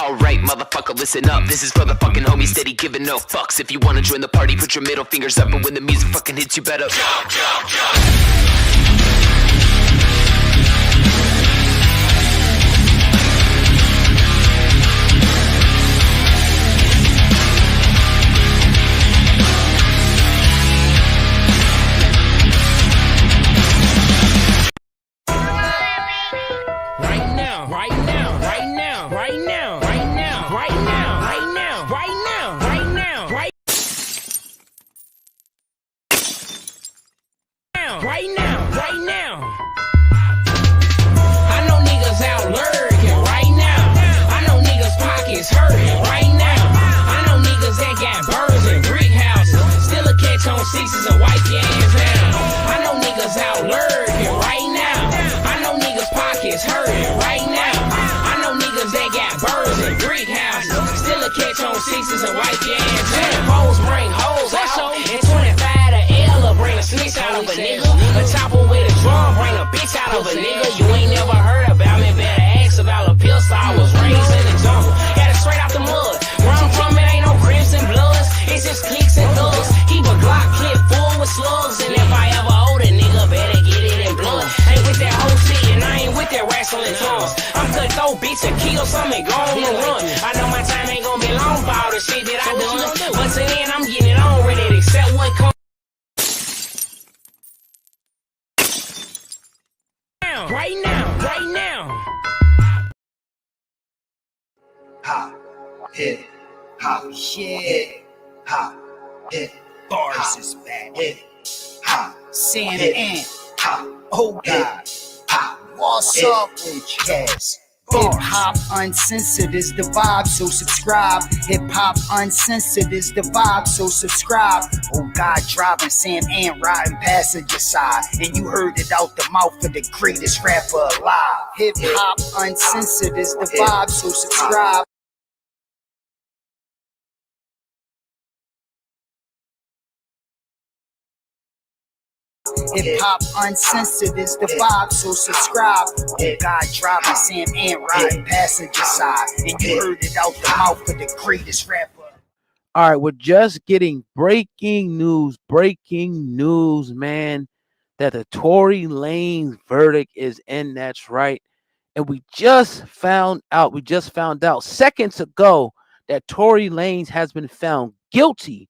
Alright, motherfucker, listen up. This is for the fucking homies steady giving no fucks. If you wanna join the party, put your middle fingers up, and when the music fucking hits, you better jump, jump, jump. Right now. I know niggas out lurking right now. I know niggas pockets hurting right now. I know niggas that got birds and brick houses, still a catch on sixes and wipe your ass down. I know niggas out lurking right now. I know niggas pockets hurting right now. I know niggas that got birds and brick houses, still a catch on sixes and wipe your ass down. Hoes bring hoes out, and 25 to L bring a snitch out of a nigga. A chopper with a drum, bring a bitch out of a nigga. You ain't never heard about me, better ask about a pill. So I was raised in the jungle, got it straight out the mud. Where I'm from, it ain't no crips and bloods, it's just clicks and thugs. Keep a Glock clip full with slugs, and if I ever owe a nigga, better get it in blood. Ain't with that whole shit, and I ain't with that wrestling tongues. I'm cut throw bitch and kill something, go on and run. I know my time ain't gonna be long for all the shit that I done, but till then I'm getting it on, ready to accept what comes. Right now. Hop, hip, hop, shit. Hop, hip, Bars is back. hip, hop, Santa hip, Ant. hop, Oh God. hop. What's Hip, up with you? hop. Hip hop uncensored is the vibe, so subscribe. Hip hop uncensored is the vibe, so subscribe. Oh God, driving Sam and riding passenger side, and you heard it out the mouth of the greatest rapper alive. Hip hop uncensored is the vibe, so subscribe. Hip hop uncensored is the vibe, so subscribe. Oh God, driving Sam and riding passenger side, and you heard it out the mouth of the greatest rapper. All right, we're just getting breaking news, man, that the Tory Lanez verdict is in. That's right. And we just found out seconds ago that Tory Lanez has been found guilty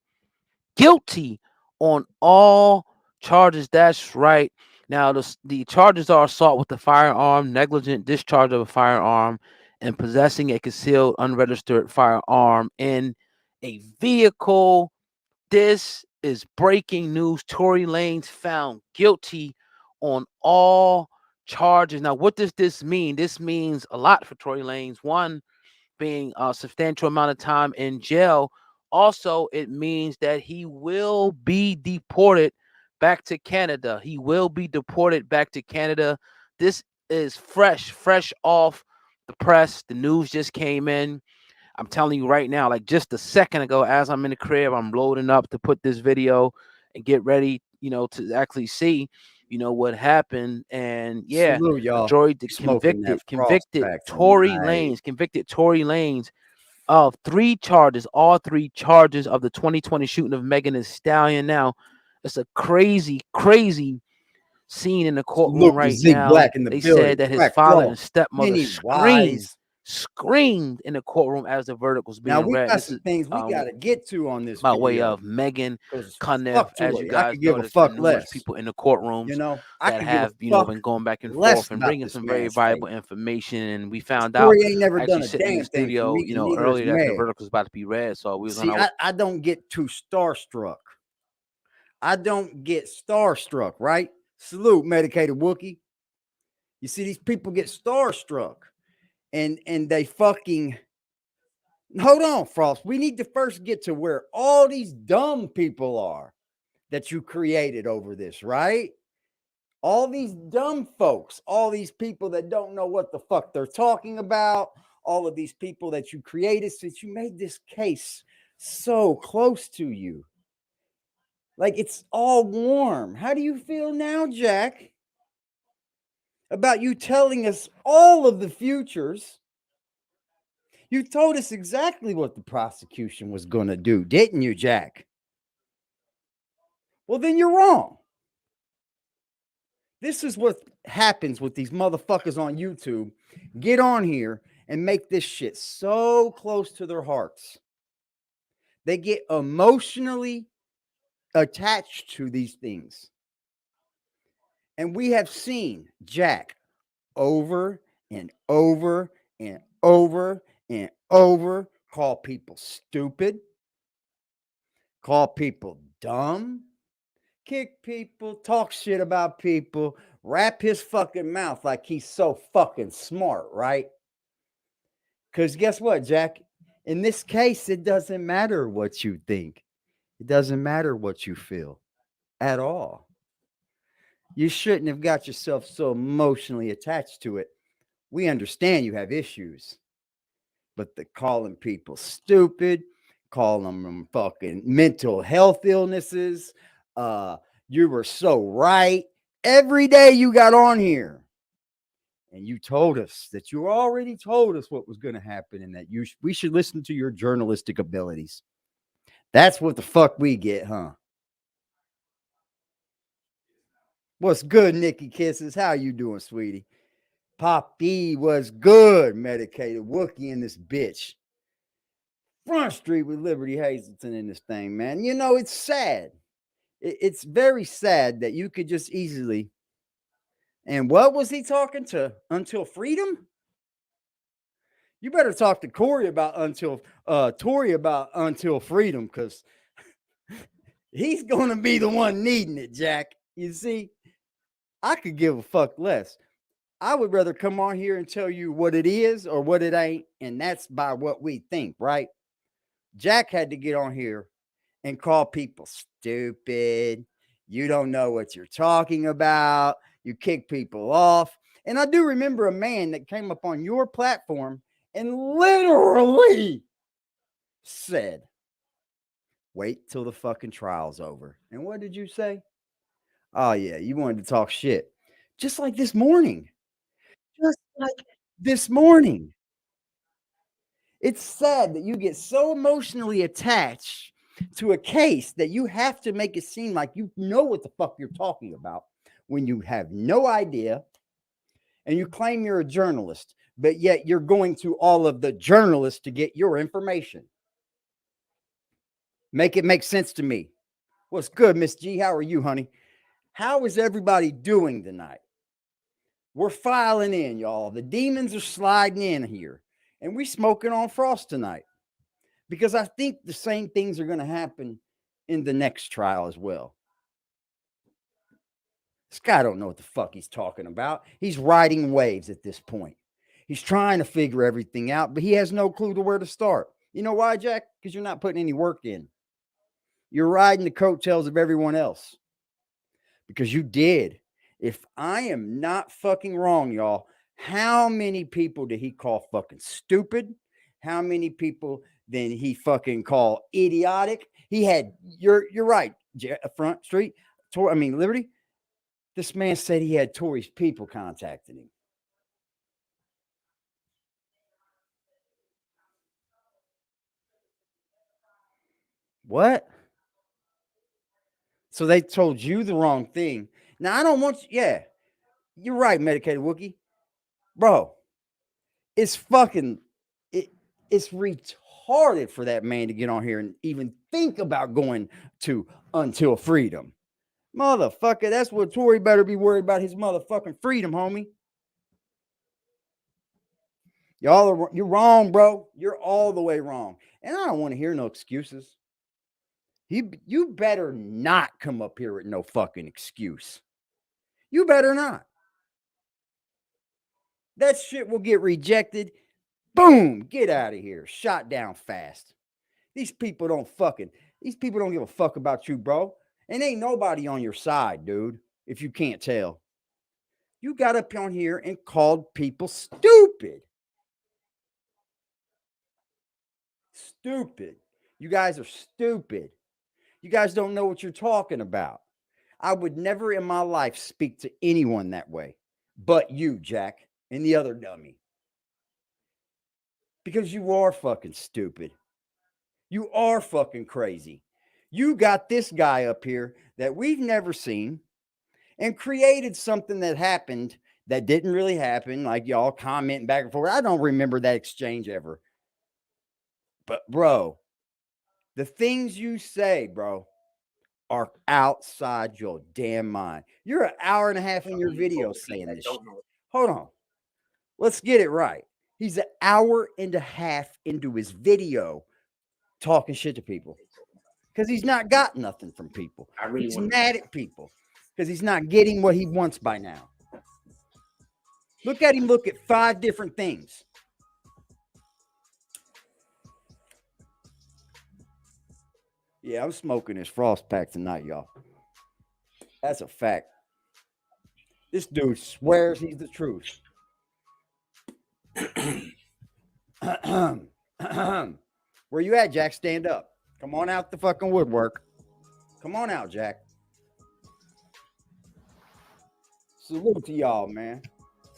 on all charges. That's right. Now, the charges are assault with a firearm, negligent discharge of a firearm, and possessing a concealed unregistered firearm in a vehicle. This is breaking news. Tory Lanez found guilty on all charges. Now, what does this mean? This means a lot for Tory Lanez. One, being a substantial amount of time in jail. Also, it means that he will be deported back to Canada. He will be deported back to Canada. This is fresh off the press. The news just came in. I'm telling you right now, like just a second ago, as I'm in the crib, I'm loading up to put this video and get ready, to actually see, what happened. And yeah, Salute, y'all. convicted Tory Lanez of all three charges of the 2020 shooting of Megan Thee Stallion. Now, it's a crazy scene in the courtroom right now. They said that his father and stepmother screamed in the courtroom as the verdict was being read. Now we got some things we got to get to on this by video. way of Megan Cunniff. As you guys know, there's been numerous people in the courtrooms that have been going back and forth and bringing some very valuable information. And we found out ain't never done a sitting in the studio, earlier that the verdict was about to be read. So we was I don't get too starstruck. Right? Salute, medicated Wookie. You see, these people get starstruck. And they fucking hold on, Frost. We need to first get to where all these dumb people are that you created over this, right? All these dumb folks, all these people that don't know what the fuck they're talking about, all of these people that you created since you made this case so close to you. Like it's all warm. How do you feel now, Jack? About you telling us all of the futures You told us exactly what the prosecution was going to do, didn't you, Jack? Well, then you're wrong. This is what happens with these motherfuckers on YouTube. Get on here and make this shit so close to their hearts. They get emotionally attached to these things. And we have seen Jack over and over and over and over call people stupid, call people dumb, kick people, talk shit about people, wrap his fucking mouth like he's so fucking smart, right? Because guess what, Jack? In this case, it doesn't matter what you think. It doesn't matter what you feel at all. You shouldn't have got yourself so emotionally attached to it. We understand you have issues, but the calling people stupid, calling them fucking mental health illnesses, you were so right. Every day you got on here and you told us that you already told us what was going to happen and that we should listen to your journalistic abilities. That's what the fuck we get, huh? What's good, Nikki Kisses? How you doing, sweetie? Poppy was good, medicated Wookie in this bitch. Front Street with Liberty Hazelton in this thing, man. You know, it's sad. It's very sad that you could just easily. And what was he talking to? Until Freedom? You better talk to Tory about Until Freedom, because he's gonna be the one needing it, Jack. You see, I could give a fuck less. I would rather come on here and tell you what it is or what it ain't, and that's by what we think, right? Jack had to get on here and call people stupid. You don't know what you're talking about. You kick people off. And I do remember a man that came up on your platform and literally said, wait till the fucking trial's over. And what did you say? Oh, yeah, you wanted to talk shit. Just like this morning. Just like this morning. It's sad that you get so emotionally attached to a case that you have to make it seem like you know what the fuck you're talking about when you have no idea and you claim you're a journalist, but yet you're going to all of the journalists to get your information. Make it make sense to me. What's good, Miss G? How are you, honey? How is everybody doing tonight? We're filing in, y'all. The demons are sliding in here, and we smoking on Frost tonight because I think the same things are going to happen in the next trial as well. This guy don't know what the fuck he's talking about. He's riding waves at this point. He's trying to figure everything out, but he has no clue to where to start. You know why, Jack? Because you're not putting any work in. You're riding the coattails of everyone else. Because you did. If I am not fucking wrong, y'all, how many people did he call fucking stupid? How many people did he fucking call idiotic? He had, you're right, Front Street, Liberty. This man said he had Tory's people contacting him. What? So they told you the wrong thing. Now, I don't want you, yeah, you're right, medicated Wookie. Bro, it's fucking, it's retarded for that man to get on here and even think about going to Until Freedom. Motherfucker, that's what Tory better be worried about, his motherfucking freedom, homie. You're wrong, bro. You're all the way wrong. And I don't want to hear no excuses. You better not come up here with no fucking excuse. You better not. That shit will get rejected. Boom, get out of here. Shot down fast. These people don't give a fuck about you, bro. And ain't nobody on your side, dude, if you can't tell. You got up on here and called people stupid. Stupid. You guys are stupid. You guys don't know what you're talking about. I would never in my life speak to anyone that way, but you, Jack, and the other dummy. Because you are fucking stupid. You are fucking crazy. You got this guy up here that we've never seen and created something that happened that didn't really happen. Like y'all commenting back and forth. I don't remember that exchange ever. But bro, the things you say, bro, are outside your damn mind. You're an hour and a half in your video saying this shit. Hold on. Let's get it right. He's an hour and a half into his video talking shit to people because he's not got nothing from people. He's mad at people because he's not getting what he wants by now. Look at him look at 5 different things. Yeah, I'm smoking this frost pack tonight, y'all. That's a fact. This dude swears he's the truth. Where you at, Jack? Stand up. Come on out the fucking woodwork. Come on out, Jack. Salute to y'all, man.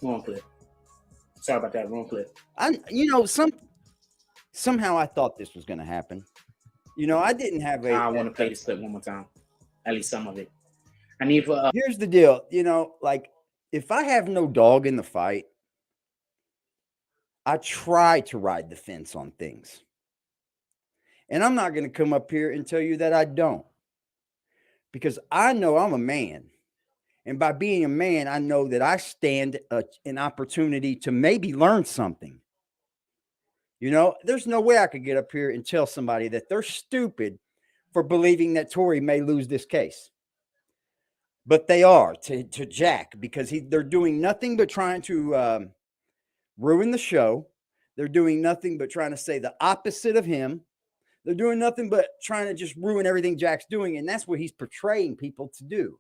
Wrong clip. Sorry about that. Wrong clip. Somehow I thought this was going to happen. I didn't have I want to play this clip one more time. At least some of it. I need for. Here's the deal. Like if I have no dog in the fight, I try to ride the fence on things. And I'm not going to come up here and tell you that I don't. Because I know I'm a man. And by being a man, I know that I stand an opportunity to maybe learn something. There's no way I could get up here and tell somebody that they're stupid for believing that Tory may lose this case. But they are to Jack because they're doing nothing but trying to ruin the show. They're doing nothing but trying to say the opposite of him. They're doing nothing but trying to just ruin everything Jack's doing. And that's what he's portraying people to do.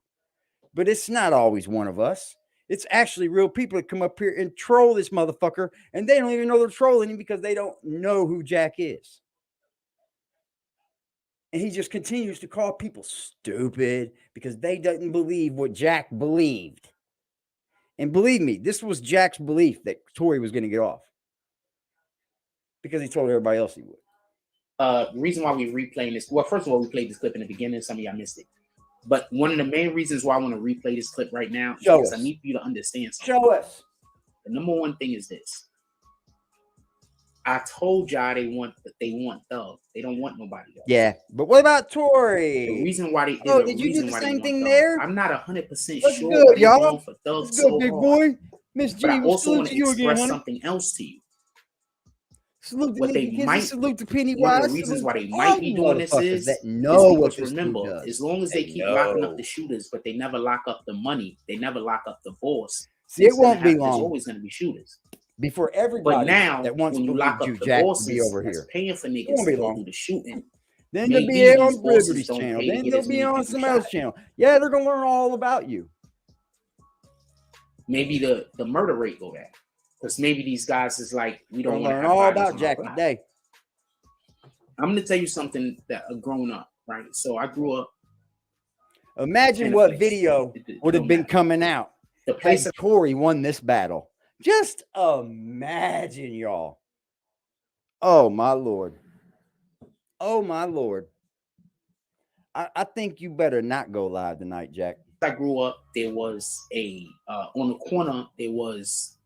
But it's not always one of us. It's actually real people that come up here and troll this motherfucker. And they don't even know they're trolling him because they don't know who Jack is. And he just continues to call people stupid because they didn't believe what Jack believed. And believe me, this was Jack's belief that Tory was going to get off. Because he told everybody else he would. The reason why we're replaying this, well, first of all, we played this clip in the beginning. Some of y'all missed it. But one of the main reasons why I want to replay this clip right now is because I need for you to understand something. Show us. The number one thing is this. I told y'all they want Thug. They don't want nobody else. Yeah, but what about Tory? The reason why they did you do the same thing there? I'm not 100% That's sure. Good, y'all. For Thug That's good, big boy. Miss G, but I also want to you express again, something else to you. Salute what they might salute to Pennywise. One of the reasons why they might be doing this is because remember, as long as they keep locking up the shooters, but they never lock up the money, they never lock up the boss. See, it won't be long. There's always going to be shooters. Before everybody but now, that wants when you to lock up you, the Jack, bosses, be over here. Paying for niggas to go do the shooting. Then they'll be on Liberty's channel. Then they'll be on some else channel. Yeah, they're gonna learn all about you. Maybe the murder rate go down because maybe these guys is like we don't learn all about Jack today. I'm gonna tell you something that grown up, right? So I grew up. Imagine what video would have been coming out. The place that Tory won this battle. Just imagine, y'all. Oh my Lord. Oh my Lord. I think you better not go live tonight, Jack. I grew up, there was on the corner, there was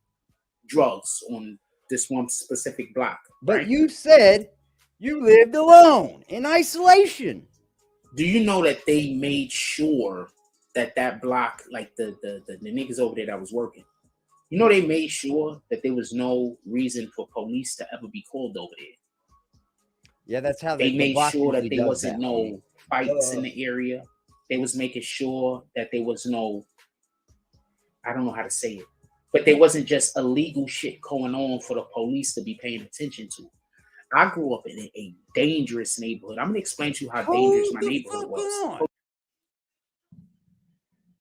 drugs on this one specific block. But right? you said you lived alone in isolation. Do you know that they made sure that block, like the niggas over there that was working, they made sure that there was no reason for police to ever be called over there. Yeah, that's how they made sure that there wasn't no fights in the area. They was making sure that there was no, I don't know how to say it, but there wasn't just illegal shit going on for the police to be paying attention to. I grew up in a dangerous neighborhood. I'm going to explain to you how dangerous my neighborhood was.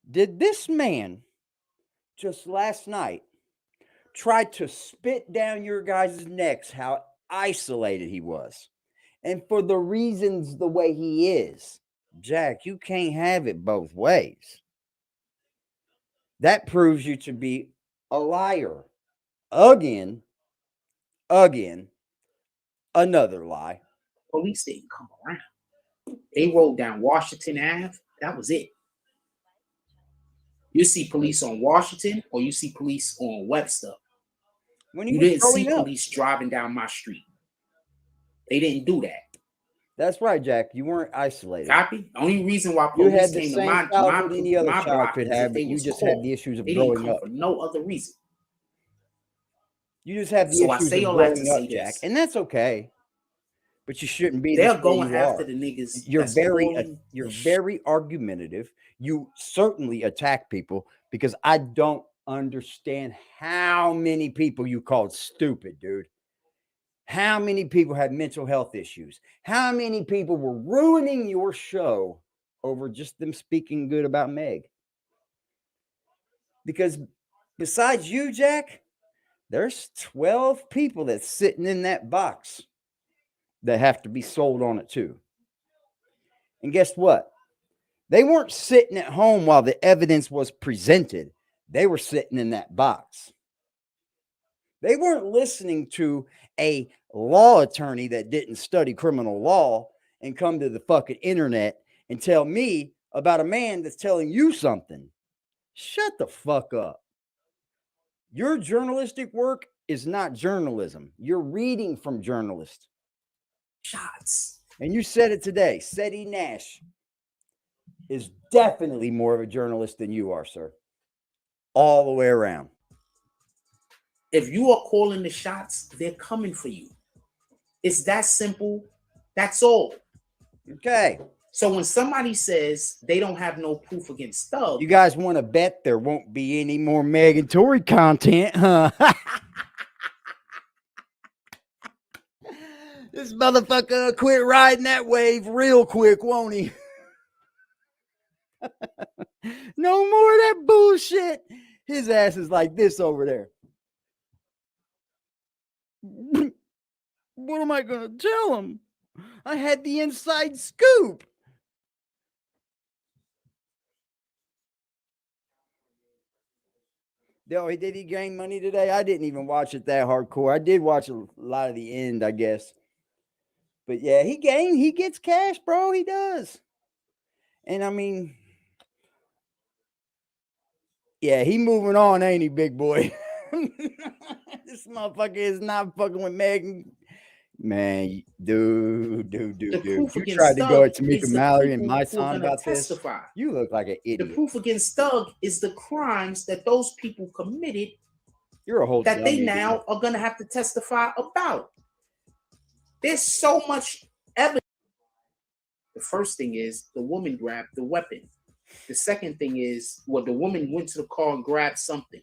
Did this man just last night try to spit down your guys' necks how isolated he was? And for the reasons the way he is, Jack, you can't have it both ways. That proves you to be a liar. Again. Another lie. Police didn't come around. They rolled down Washington Ave. That was it. You see police on Washington or you see police on Webster. When you didn't see police driving down my street. They didn't do that. That's right, Jack. You weren't isolated. Copy. The only reason why police came to my any other child could have, but you just had the issues of growing up for no other reason. You just have the issues of growing up, Jack, and that's okay. But you shouldn't be. They're going after the niggas. You're very argumentative. You certainly attack people because I don't understand how many people you called stupid, dude. How many people had mental health issues? How many people were ruining your show over just them speaking good about Meg? Because besides you, Jack, there's 12 people that's sitting in that box that have to be sold on it too. And guess what? They weren't sitting at home while the evidence was presented. They were sitting in that box. They weren't listening to a law attorney that didn't study criminal law and come to the fucking internet and tell me about a man that's telling you something. Shut the fuck up. Your journalistic work is not journalism. You're reading from journalists. Shots. And you said it today. Seti Nash is definitely more of a journalist than you are, sir. All the way around. If you are calling the shots, they're coming for you. It's that simple. That's all. Okay. So when somebody says they don't have no proof against Thug, you guys want to bet there won't be any more Meg and Tory content, huh? This motherfucker quit riding that wave real quick, won't he? No more of that bullshit. His ass is like this over there. What am I going to tell him? I had the inside scoop. Yo, did he gain money today? I didn't even watch it that hardcore. I did watch a lot of the end, I guess. But yeah, he gets cash, bro. He does. And I mean, yeah, he moving on, ain't he, big boy? This motherfucker is not fucking with Megan. Man, dude. You tried to go at Tamika Mallory and my son about this. You look like an idiot. The proof against Thug is the crimes that those people committed. You're a whole that they now are gonna have to testify about. There's so much evidence. The first thing is the woman grabbed the weapon. The second thing is, well, the woman went to the car and grabbed something.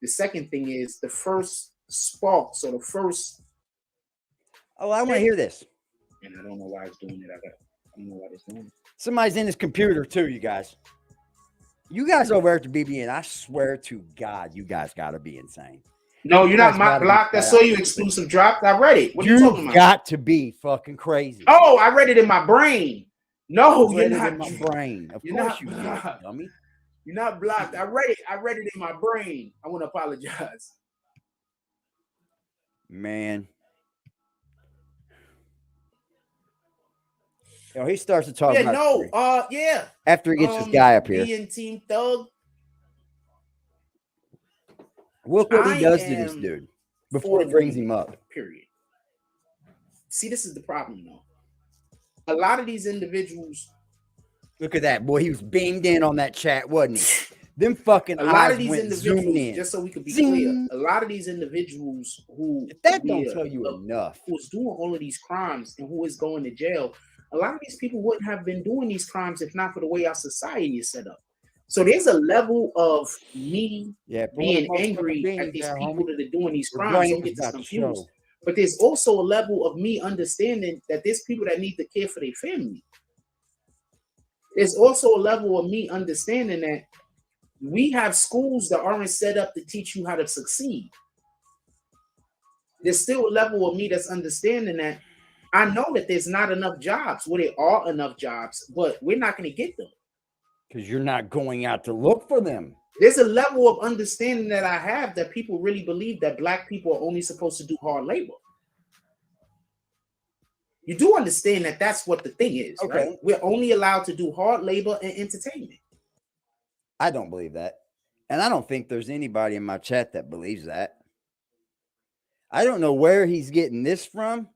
The second thing is the first spark. So the first. Oh, I want to hear this. And I don't know why it's doing it. I don't know why it's doing it. Somebody's in his computer too, you guys. You guys over at the BBN, I swear to God, you guys got to be insane. No, you're not my block. I saw you exclusive dropped. I read it. What are you talking about? You got to be fucking crazy. Oh, I read it in my brain. No, you're not in my brain. Of course you not, dummy. You're not blocked. I read it in my brain. I want to apologize. Man. Yo, he starts to talk about yeah. After he gets this guy up here. Being Team Thug. Look what he does to this dude before he brings him up. Period. See, this is the problem, though. A lot of these individuals. Look at that, boy. He was beamed in on that chat, wasn't he? Them fucking a lot of these individuals, just so we could be clear, a lot of these individuals who if that don't tell you enough, who's doing all of these crimes and who is going to jail, a lot of these people wouldn't have been doing these crimes if not for the way our society is set up. So there's a level of me being angry at these people that are doing these crimes. Don't get this confused. But there's also a level of me understanding that there's people that need to care for their family. There's also a level of me understanding that we have schools that aren't set up to teach you how to succeed. There's still a level of me that's understanding that I know that there's not enough jobs. Well, there are enough jobs, but we're not going to get them. Because you're not going out to look for them. There's a level of understanding that I have that people really believe that black people are only supposed to do hard labor. You do understand that that's what the thing is, Okay. right? We're only allowed to do hard labor and entertainment. I don't believe that. And I don't think there's anybody in my chat that believes that. I don't know where he's getting this from,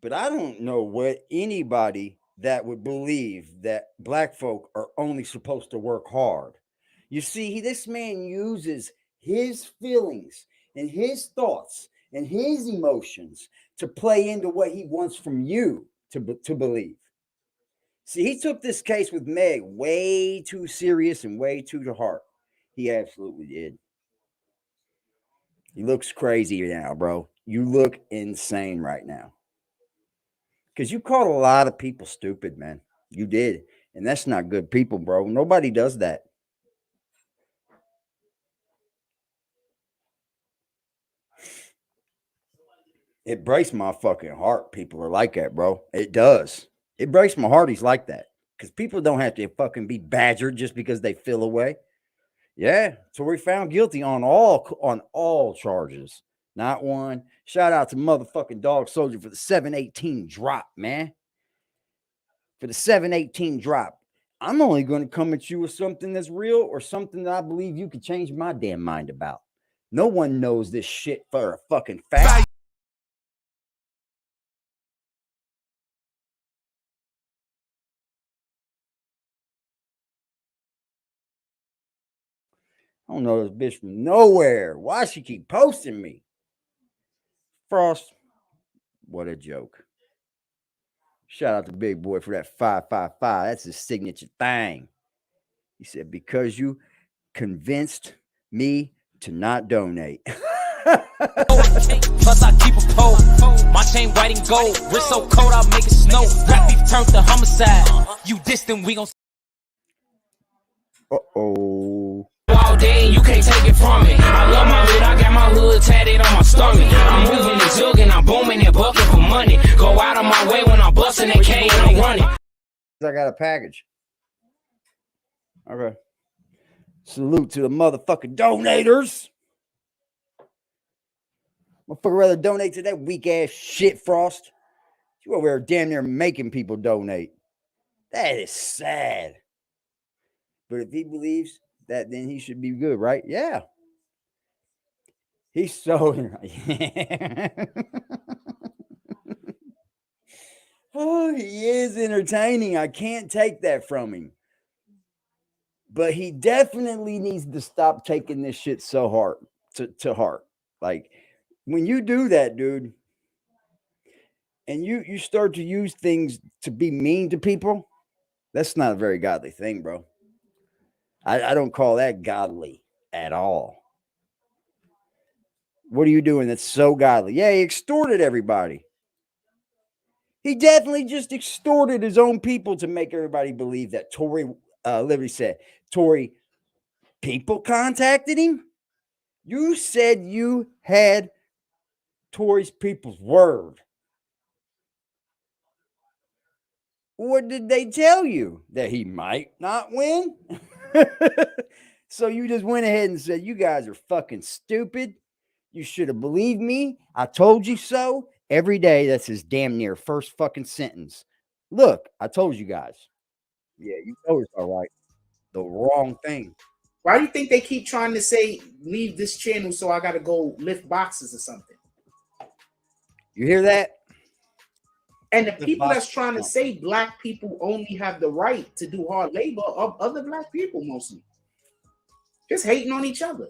but I don't know what anybody that would believe that black folk are only supposed to work hard. You see, this man uses his feelings and his thoughts and his emotions to play into what he wants from you to believe. See, he took this case with Meg way too serious and way too to heart. He absolutely did. He looks crazy now, bro. You look insane right now. Because you called a lot of people stupid, man. You did. And that's not good people, bro. Nobody does that. It breaks my fucking heart. People are like that, bro. It does. It breaks my heart. He's like that. Because people don't have to fucking be badgered just because they feel away. Yeah. Tory found guilty on all charges. Not one. Shout out to motherfucking Dog Soldier for the 718 drop, man. For the 718 drop. I'm only going to come at you with something that's real or something that I believe you could change my damn mind about. No one knows this shit for a fucking fact. I don't know this bitch from nowhere. Why she keep posting me? Frost, what a joke. Shout out to Big Boy for that 555. That's his signature thing. He said, because you convinced me to not donate. Plus I keep a pole. My chain white and gold. Wrist so cold I'll make it snow. Rap beef turned to homicide. You distant, we gon' Uh-oh. all day, you can't take it from me. I love my hood, I got my hood tatted on my stomach. I'm moving the jug and I'm booming and bucking for money. Go out of my way when I'm busting that K and I'm running. I got a package. Okay. Salute to the motherfucking donators. Motherfucker rather donate to that weak ass shit, Frost. You over there damn near making people donate. That is sad. But if he believes that, then he should be good, right? Yeah. He's so... Oh, he is entertaining. I can't take that from him. But he definitely needs to stop taking this shit so hard to heart. Like, when you do that, dude, and you start to use things to be mean to people, that's not a very godly thing, bro. I don't call that godly at all. What are you doing that's so godly? Yeah, he extorted everybody. He definitely just extorted his own people to make everybody believe that Tory, literally said, Tory, people contacted him? You said you had Tory's people's word. What did they tell you? That he might not win? So you just went ahead and said, you guys are fucking stupid. You should have believed me. I told you so. Every day, that's his damn near first fucking sentence. Look, I told you guys. Yeah, you told us all right. The wrong thing. Why do you think they keep trying to say, leave this channel so I got to go lift boxes or something? You hear that? And the people that's trying to say black people only have the right to do hard labor are other black people mostly. Just hating on each other.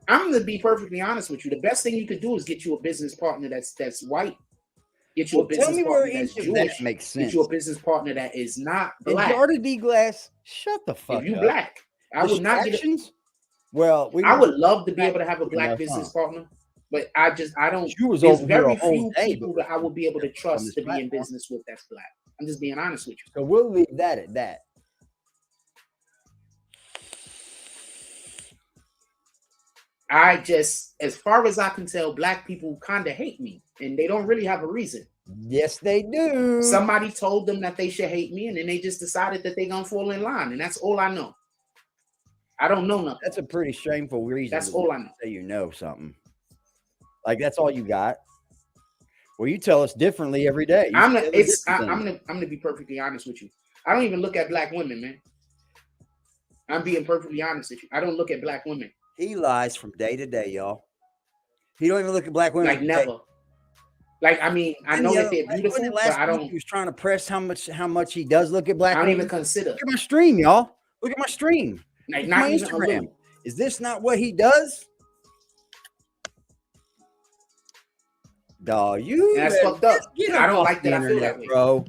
I'm going to be perfectly honest with you. The best thing you could do is get you a business partner that's white. Get you a business partner that's Jewish. That makes sense. Get you a business partner that is not black. And Jordan D. Glass, shut the fuck up. If you black, I would not get it. Well, I would love to be able to have a black business partner, but I don't. There's very few people that I would be able to trust to be in business with that's black. I'm just being honest with you. So we'll leave that at that. I just, as far as I can tell, black people kind of hate me, and they don't really have a reason. Yes, they do. Somebody told them that they should hate me, and then they just decided that they're gonna fall in line, and that's all I know. I don't know nothing. That's a pretty shameful reason. That's all I know. Say you know something. Like, that's all you got. Well, you tell us differently every day. I'm gonna be perfectly honest with you. I don't even look at black women, man. I'm being perfectly honest with you. I don't look at black women. He lies from day to day, y'all. He don't even look at black women. Like never. Like, I mean, I know that they're beautiful, but I don't. He was trying to press how much he does look at black women. I don't even consider. Look at my stream, y'all. Look at my stream. Like, not my even Instagram. Is this not what he does? Dog, that's fucked up. I don't like that. I feel that way, bro.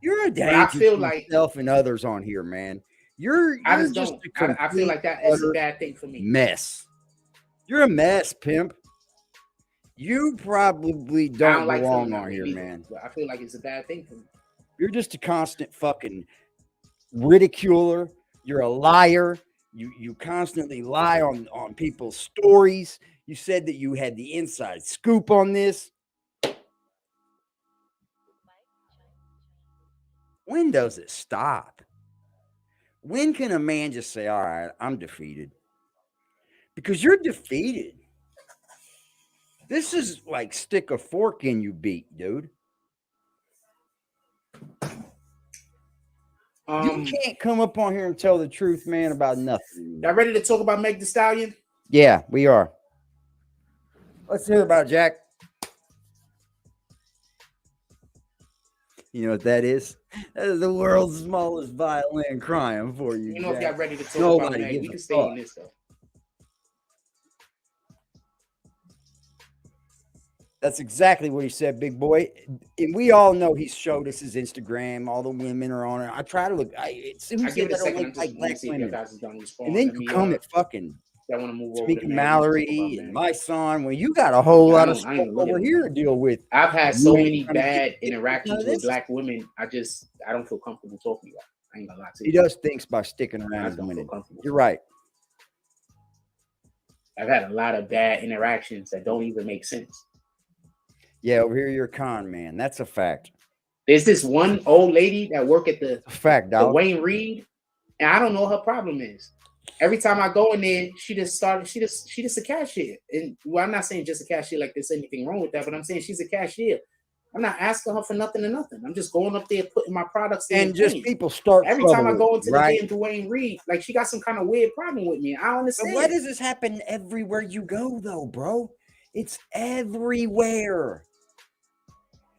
You're a danger I feel like yourself and others on here, man. I just don't. I feel like that is a bad thing for me. Mess. You're a mess, Pimp. You probably don't belong on here, man. I feel like it's a bad thing for me. You're just a constant fucking ridiculer. You're a liar. You constantly lie on people's stories. You said that you had the inside scoop on this. When does it stop? When can a man just say, all right, I'm defeated? Because you're defeated. This is like stick a fork in you beat, dude. You can't come up on here and tell the truth, man, about nothing. Y'all ready to talk about Meg Thee Stallion? Yeah, we are. Let's hear about it, Jack. You know what that is? That is the world's smallest violin crying for you. You know, Jack. If y'all ready to talk about Meg, we can stay on this stuff. That's exactly what he said, big boy. And we all know he showed us his Instagram. All the women are on it. I try to look. It seems like I don't look like black women. And then you come at fucking Smokin Mallory and my son. Well, you got a whole lot of stuff over here to deal with. I've had so many bad interactions with black women. I don't feel comfortable talking about it. I ain't gonna lie to you. He does things by sticking around and winning. You're right. I've had a lot of bad interactions that don't even make sense. Yeah, over here you're a con man. That's a fact. There's this one old lady that work at the Wayne Reed, and I don't know what her problem is. Every time I go in there, she just a cashier. And well, I'm not saying just a cashier like there's anything wrong with that, but I'm saying she's a cashier. I'm not asking her for nothing or nothing. I'm just going up there putting my products in. And just people start every time I go into the damn Dwayne Reed, like she got some kind of weird problem with me. I don't understand. But why does this happen everywhere you go, though, bro? It's everywhere.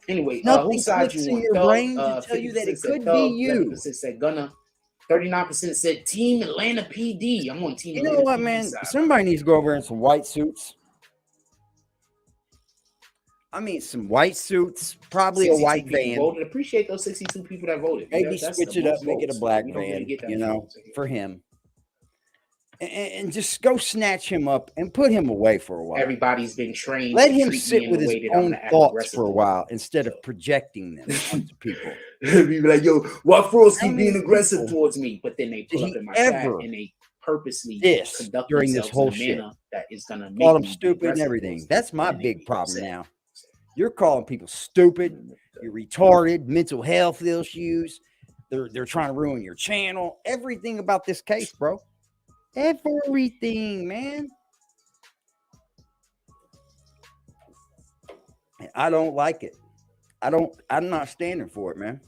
Anyway, nothing clicks in your brain to tell you that it could be you. 11% said Gunna. 39% said Team Atlanta PD. I'm on Team. You know what, man? Somebody needs to go over in some white suits. I mean, some white suits, probably a white van. Voted. Appreciate those 62 people that voted. Maybe switch it up, make it a black van, you know, for him. And just go snatch him up and put him away for a while. Everybody's been trained. Let him sit with his own thoughts for a while instead of projecting them onto people. Be like, yo, why Frost keep being aggressive towards me? But then they pull up in my chat and they purposely conduct during this whole shit that is gonna make them stupid and everything. That's my big problem now. You're calling people stupid. You're retarded. Mental health issues. They're trying to ruin your channel. Everything about this case, bro. Everything, man. I don't like it. I'm not standing for it, man.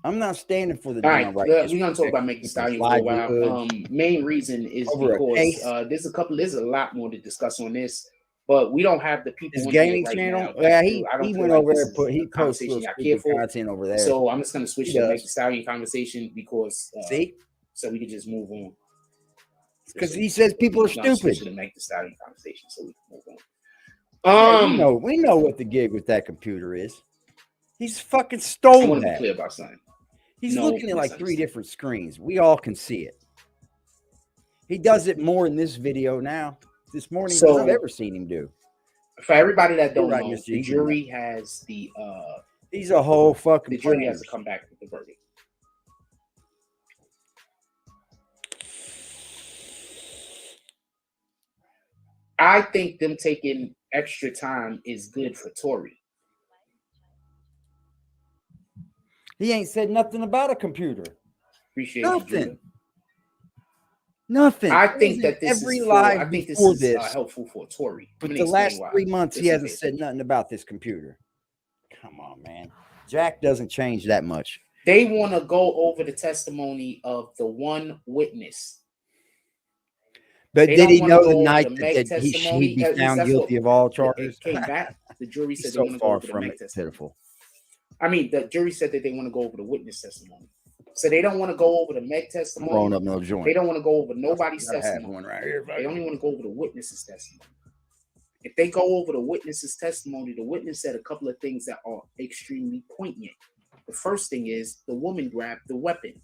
I'm not standing for the. All right, we're gonna talk about Meg Thee Stallion for a while. Main reason is because there's a lot more to discuss on this, but we don't have the people. His gaming channel. Yeah, he went over there. He posted content over there. So I'm just gonna switch to the Meg Thee Stallion conversation because so we can just move on. Because he says people are stupid. To make the Stallion conversation, so we can move on. We know what the gig with that computer is. He's fucking stolen I want to that. be clear about something. He's looking at like 3 different screens. We all can see it. He does it more in this video now. This morning than I've ever seen him do. For everybody that don't know, the jury has the he's a whole fucking. The jury has to come back with the verdict. I think them taking extra time is good for Tory. He ain't said nothing about a computer. Appreciate nothing. Nothing. I think that this every is live I think this before is this, helpful for Tory. but the last 3 months he hasn't said nothing about this computer. Come on, man. Jack doesn't change that much. They want to go over the testimony of the one witness. But They did he don't wanna know go the over night the that, Meg that he'd testimony. be At least found that's guilty what of all it charges? came back. The jury said He's they so want to go far over the from Meg it. testimony. Pitiful. I mean, the jury said that they want to go over the witness testimony. So they don't want to go over the Meg I'm testimony. rolling up no joint. They don't want to go over nobody's I have testimony. one right here. They only want to go over the witness's testimony. If they go over the witness's testimony, the witness said a couple of things that are extremely poignant. The first thing is the woman grabbed the weapon.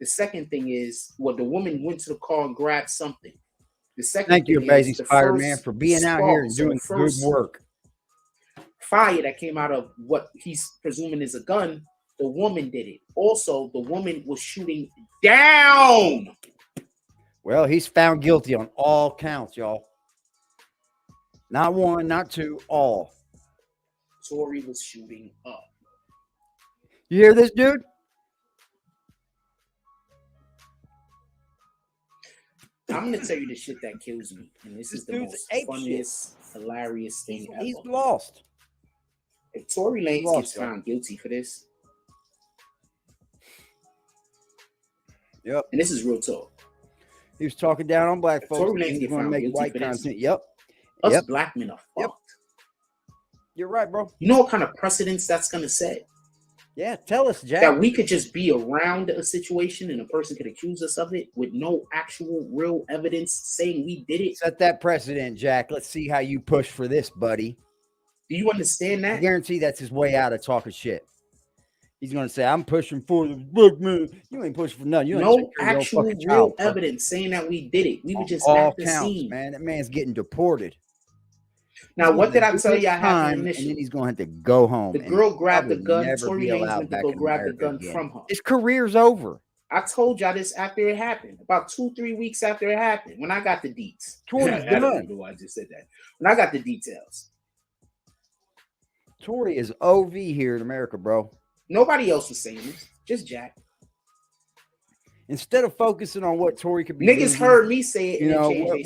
The second thing is, well, the woman went to the car and grabbed something. The second Thank you, thing Amazing is the Spider-Man, first for being out spark, here and so the doing good first work. fire that came out of what he's presuming is a gun, the woman did it. Also, the woman was shooting down. Well, he's found guilty on all counts, y'all. Not one, not two, all. Tory was shooting up. You hear this, dude? I'm gonna tell you the shit that kills me, and this is the dude's most ape funniest, hilarious thing ever. He's lost. If Tory Lanez lost, gets found guilty for this, yep, and this is real talk. He was talking down on black folks. Tory Lanez He's get going to found make guilty white for this. content. Yep. Us Yep. black men are fucked. Yep. You're right, bro. You know what kind of precedence that's gonna set? Yeah, tell us, Jack. That we could just be around a situation and a person could accuse us of it with no actual real evidence saying we did it. Set that precedent, Jack. Let's see how you push for this, buddy. Do you understand I that? guarantee that's his way out of talking shit. He's going to say, I'm pushing for the book, man. You ain't pushing for nothing. You ain't No taking care of your actual fucking real child, bro. evidence saying that we did it. We were just all at the counts, scene. man. That man's getting deported. Now, what did I tell you you happened And initially? then he's going to have to go home. The and girl grabbed the probably gun. never Tory be Lanez allowed went to back go in grab the America gun again. from her. His career's over. I told y'all this after it happened, about 2-3 weeks after it happened, when I got the deets. Tory's I don't done. know why I just said that. When I got the details. Tory is OV here in America, bro. Nobody else was saying this, just Jack. Instead of focusing on what Tory could be Niggas losing, heard me say it. you know, and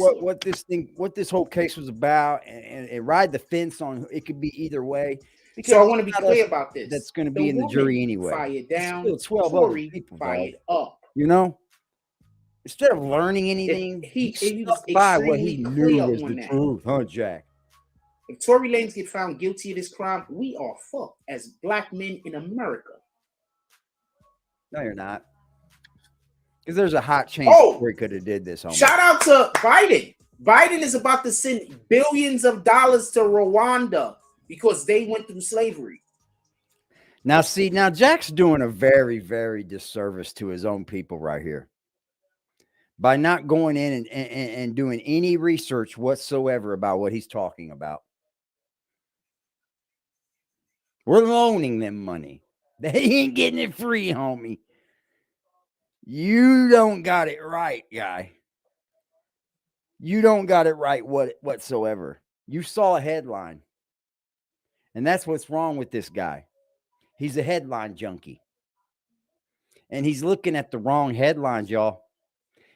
what this whole case was about, and ride the fence on it could be either way. So I want to be clear about this. That's going to be in the jury anyway. Fired down. It's still 12 Tory other people, fired dog. up. You know, instead of learning anything, he was stuck by what he extremely knew clear was on the that. truth, huh, Jack? If Tory Lanez get found guilty of this crime, we are fucked as black men in America. No, you're not. Because there's a hot chance Tory could have did this. Homie. Shout out to Biden. Biden is about to send billions of dollars to Rwanda because they went through slavery. Now, see, Jack's doing a very, very disservice to his own people right here by not going in and doing any research whatsoever about what he's talking about. We're loaning them money. They ain't getting it free, homie. You don't got it right, guy. You don't got it right whatsoever. You saw a headline. And that's what's wrong with this guy. He's a headline junkie. And he's looking at the wrong headlines, y'all.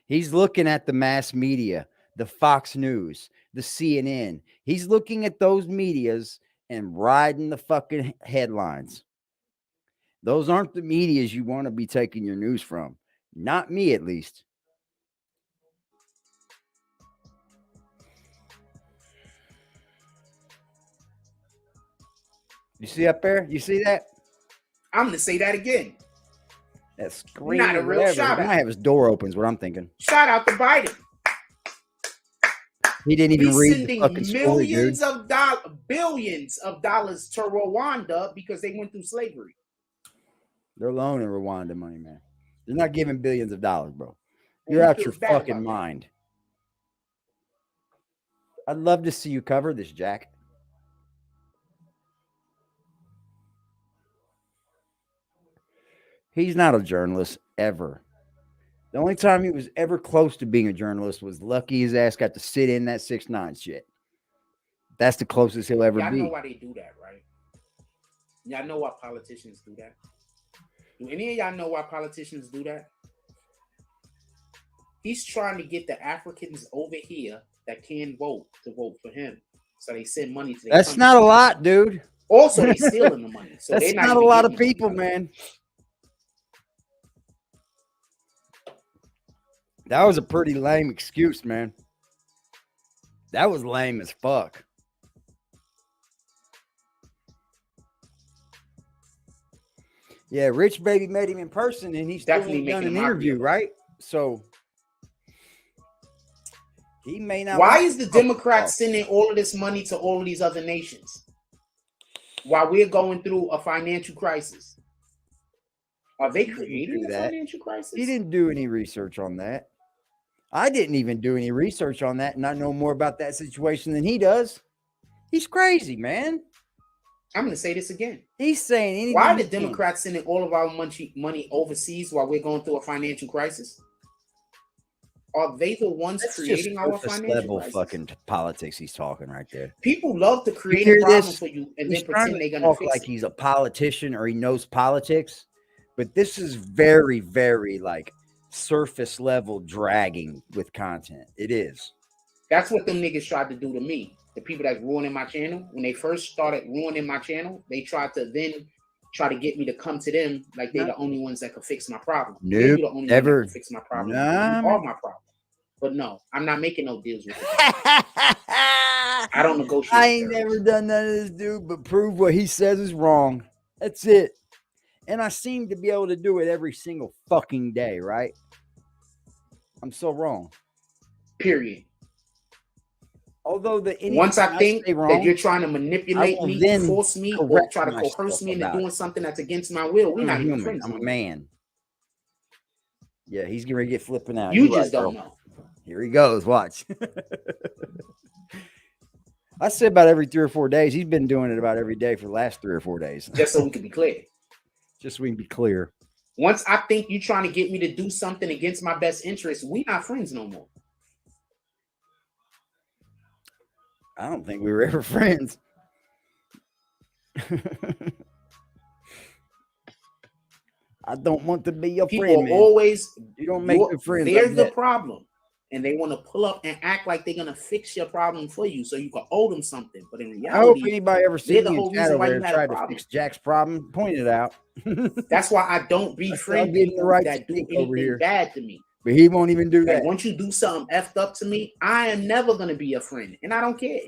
He's looking at the mass media, the Fox News, the CNN. He's looking at those medias and riding the fucking headlines. Those aren't the medias you want to be taking your news from. Not me, at least. You see up there? You see that? I'm going to say that again. That screen. Not a real shout out. He might have his door open, is what I'm thinking. Shout out to Biden. He didn't even read the fucking story, dude. Billions of dollars to Rwanda because they went through slavery. They're loaning Rwanda money, man. They're not giving billions of dollars, bro. You're out your fucking mind. I'd love to see you cover this, Jack. He's not a journalist ever. The only time he was ever close to being a journalist was lucky his ass got to sit in that 6ix9ine shit. That's the closest he'll ever be. Y'all know why they do that, right? Y'all know why politicians do that? Do any of y'all know why politicians do that? He's trying to get the Africans over here that can vote to vote for him. So they send money to their That's country. not a lot, dude. Also, they stealing the money. So That's they're not a even lot of getting people, money. man. That was a pretty lame excuse, man. That was lame as fuck. Yeah, Rich Baby met him in person, and he's Definitely still done making an a mockery interview, of it. right? So he may not. Why want is the to talk Democrats about- sending all of this money to all of these other nations while we're going through a financial crisis? Are they He didn't creating do a that. financial crisis? He didn't do any research on that. I didn't even do any research on that, and I know more about that situation than he does. He's crazy, man. I'm going to say this again. He's saying anything. Why are the he can. Democrats sending all of our money overseas while we're going through a financial crisis? Are they the ones That's creating just our surface financial level crisis? fucking politics he's talking right there. People love to create hear a problem this? for you and He's then trying pretend to they're going to talk fix like it. he's a politician or he knows politics, but this is very, very like surface level dragging with content. It is. That's what them niggas tried to do to me. The people that's ruining my channel, when they first started ruining my channel, they tried to then try to get me to come to them like they're the only ones that could fix my problem. Nope, They're the only one never. that can fix my problem. Nah, You are my problem. But no, I'm not making no deals with you. I don't negotiate. I ain't terms. never done none of this, dude, but prove what he says is wrong. That's it. And I seem to be able to do it every single fucking day, right? I'm so wrong. Period. Although Once I think say wrong, that you're trying to manipulate I will me, then force me, or correct try to coerce myself me into about doing it. something that's against my will, we're I'm not a even human. friends. I'm no a more. man. Yeah, he's gonna get flipping out. You You're just right, don't bro. know. Here he goes. Watch. I say about every 3 or 4 days. He's been doing it about every day for the last 3 or 4 days. Just so we can be clear. Just so we can be clear. Once I think you're trying to get me to do something against my best interest, we're not friends no more. I don't think we were ever friends. I don't want to be your People friend, are man. always, You don't make good friends. they're like the that. problem. And they want to pull up and act like they're going to fix your problem for you so you can owe them something. But in I hope reality, anybody ever they're sees the me whole in chat reason over why there you and had a try to problem. fix Jack's problem, point it out. That's why I don't befriend getting the people right that to do think over anything here. bad to me. But he won't even do Like that. once you do something effed up to me, I am never going to be a friend. And I don't care.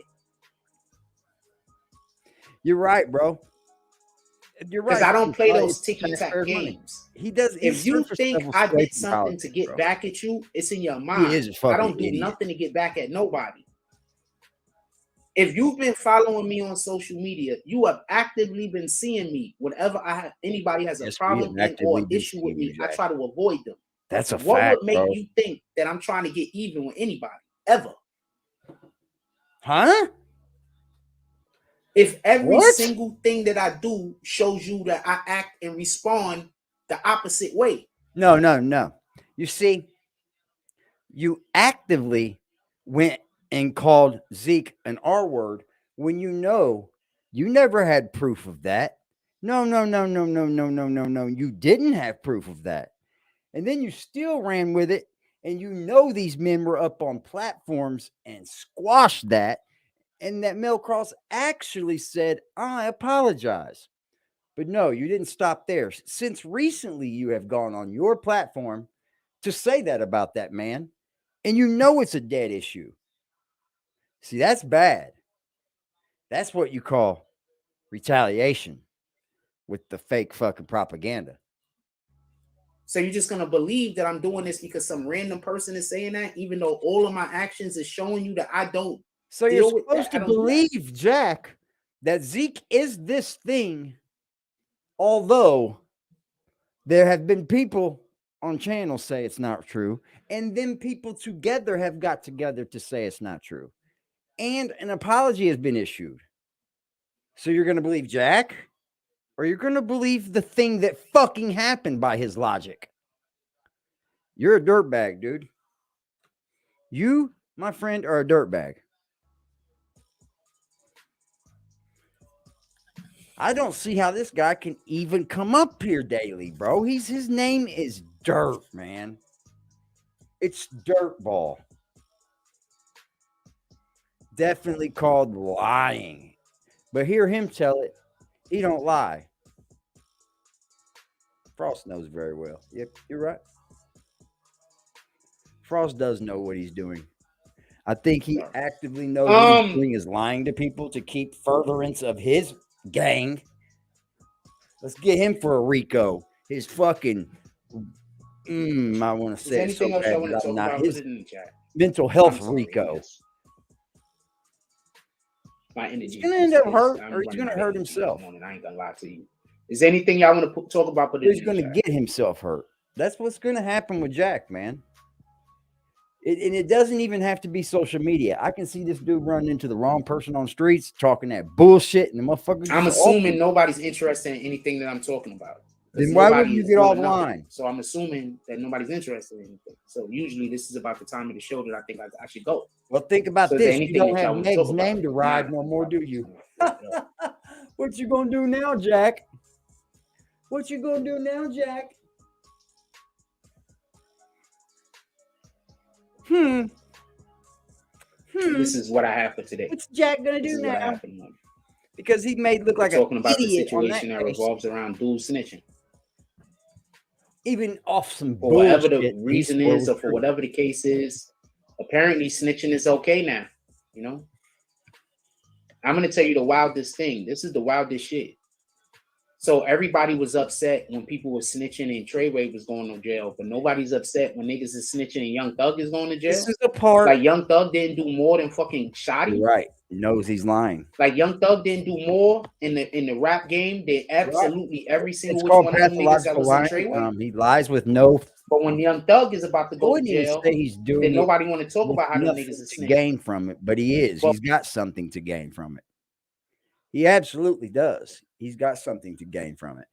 You're right, bro. You're right. Because I don't play those It's ticky-tack taxpayers' money. games. He does. If you think I did something to get back at you, it's in your mind. is a I fucking don't do idiot. nothing to get back at nobody. If you've been following me on social media, you have actively been seeing me. Whenever anybody has a Yes, we problem have actively or been issue with seeing me, you, I Jack. try to avoid them. That's a What fact, would make bro. you think that I'm trying to get even with anybody ever? Huh? If every What? single thing that I do shows you that I act and respond the opposite way. No. You see, you actively went and called Zeke an R word when you know you never had proof of that. No. You didn't have proof of that. And then you still ran with it. And you know these men were up on platforms and squashed that. And that Mel Cross actually said, I apologize. But no, you didn't stop there. Since recently, you have gone on your platform to say that about that man. And you know it's a dead issue. See, that's bad. That's what you call retaliation with the fake fucking propaganda. So you're just going to believe that I'm doing this because some random person is saying that, even though all of my actions is showing you that I don't. So you're deal with supposed that. to I don't do that. believe, Jack, that Zeke is this thing, although there have been people on channels say it's not true, and then people together have got together to say it's not true. And an apology has been issued. So you're going to believe Jack? Or you're going to believe the thing that fucking happened by his logic? You're a dirtbag, dude. You, my friend, are a dirtbag. I don't see how this guy can even come up here daily, bro. His name is Dirt, man. It's dirtball. Definitely called lying. But hear him tell it. He don't lie. Frost knows very well. Yep, you're right. Frost does know what he's doing. I think he actively knows what he's doing is lying to people to keep furtherance of his gang. Let's get him for a Rico. His fucking, I want to say it so bad, but I'm not. His mental health Rico. My energy. He's gonna end up hurt, or he's gonna hurt himself. I ain't gonna lie to you. Is there anything y'all want to talk about? He's gonna get himself hurt. That's what's gonna happen with Jack, man. And it doesn't even have to be social media. I can see this dude running into the wrong person on the streets, talking that bullshit, and the motherfuckers. I'm assuming nobody's interested in anything that I'm talking about. Then why would you get offline? So I'm assuming that nobody's interested in anything. So usually this is about the time of the show that I think I should go. Well, think about this. You don't have Meg's name to ride no more, do you? What you gonna do now, Jack? What you gonna do now, Jack? This is what I have for today. What's Jack gonna do now? Because he made look like talking about the idiot situation that revolves around dual snitching. Even off some for whatever the reason is, or for whatever the case is, apparently snitching is okay now. You know, I'm gonna tell you the wildest thing. This is the wildest shit. So everybody was upset when people were snitching and Treyway was going to jail, but nobody's upset when niggas is snitching and Young Thug is going to jail. This is the part. Like Young Thug didn't do more than fucking Shotty. Right. He knows he's lying. Like Young Thug didn't do more in the rap game than absolutely every single one of them niggas that was in Treyway. He lies with no. But when Young Thug is about to go to jail, he's doing then nobody want to talk about how the niggas is to gain from it, but he is. He's got something to gain from it. He absolutely does. He's got something to gain from it.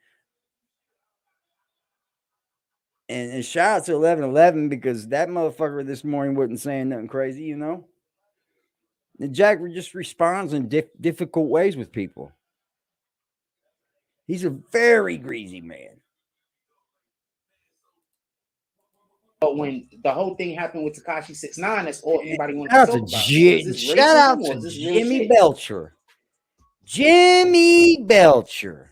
And shout out to 1111 because that motherfucker this morning wasn't saying nothing crazy, you know. And Jack just responds in difficult ways with people. He's a very greasy man. But when the whole thing happened with Tekashi 6ix9ine, that's all anybody wants to talk about. Shout out to Jimmy Belcher. Jimmy Belcher.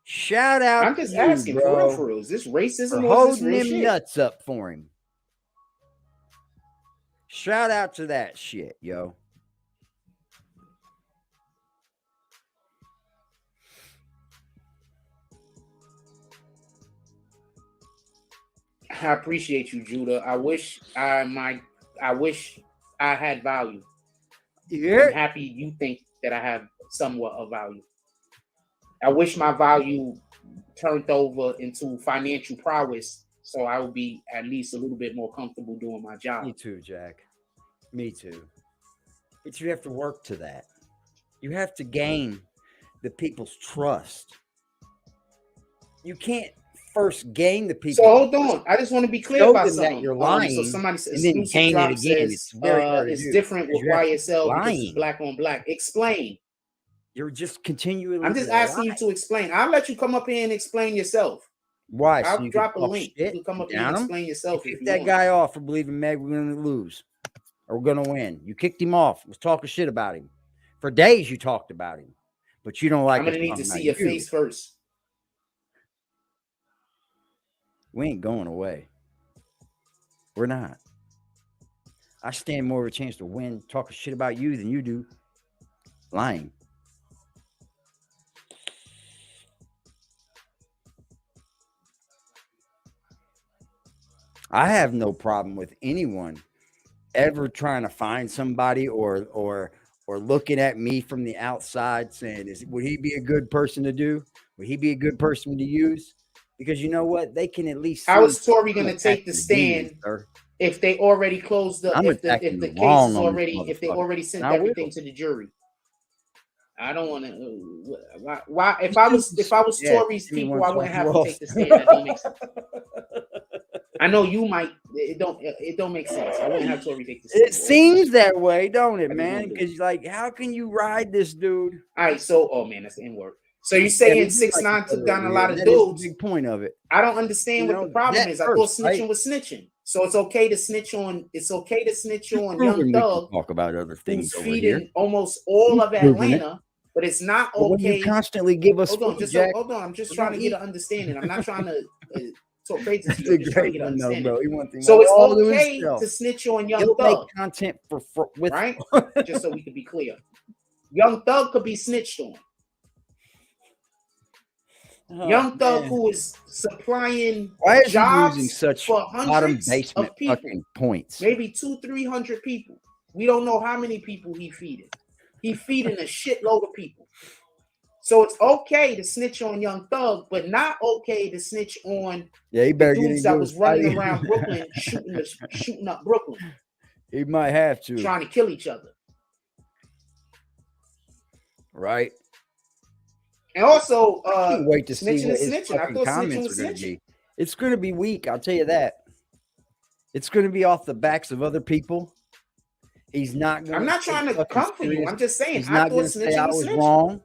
Shout out. I'm just asking, bro, for real. Is this racism for or is this holding real them shit? Nuts up for him? Shout out to that shit, yo. I appreciate you, Judah. I wish I had value. Yeah. I'm happy you think that I have somewhat of value. I wish my value turned over into financial prowess, so I would be at least a little bit more comfortable doing my job. Me too, Jack. Me too. But you have to work to that. You have to gain the people's trust. You can't first gain the people. So hold on. I just want to be clear about something. That you're lying, so somebody says and then gain it again. It's very hard it's different with YSL because it's black on black. Explain. You're just continually. I'm just asking you to explain. I'll let you come up here and explain yourself. Why? I'll so drop a link. You can come up here and explain yourself. Kick that guy off for believing Meg we're going to lose or we're going to win. You kicked him off. Was talking shit about him for days. You talked about him, but you don't like. I'm going to need to see your face first. We ain't going away. We're not. I stand more of a chance to win talking shit about you than you do lying. I have no problem with anyone ever trying to find somebody or looking at me from the outside saying, would he be a good person to do? Would he be a good person to use? Because you know what? They can at least. How is Tory going to take the stand if they already closed the if the case is already if they already sent everything to the jury? I don't want to. Why? If I was Tory's people, I wouldn't have to take the stand. That don't make sense. I know you might. It don't make sense. I wouldn't have Tory take the stand. It seems that way, don't it, man? Because like, how can you ride this dude? All right. So, oh man, that's the N-word. So you're saying 6ix9ine took down a lot of dudes. Big point of it. I don't understand what the problem is. I thought snitching was snitching. So it's okay to snitch on. It's okay to snitch on Young Thug. Talk about other things who's over feeding here. almost all of Atlanta, but it's not okay. When you constantly give us. Hold on. I'm just trying to get an understanding. I'm not trying to talk crazy to you. I'm just trying to get an understanding. So it's okay to snitch on Young Thug. Make content for right? Just so we can be clear. Young Thug could be snitched on. Young Thug, who is supplying jobs using such for hundreds of people, points, maybe 200-300 people. We don't know how many people he feeding. He feeding a shitload of people. So it's okay to snitch on Young Thug, but not okay to snitch on he better the dudes that was running around Brooklyn, shooting up Brooklyn. He might have to trying to kill each other, right? And also, wait to see what his snitching. I thought comments are going to be. It's going to be weak. I'll tell you that. It's going to be off the backs of other people. He's not going. I'm not trying to come for you. I'm just saying. He's not going to say I was wrong.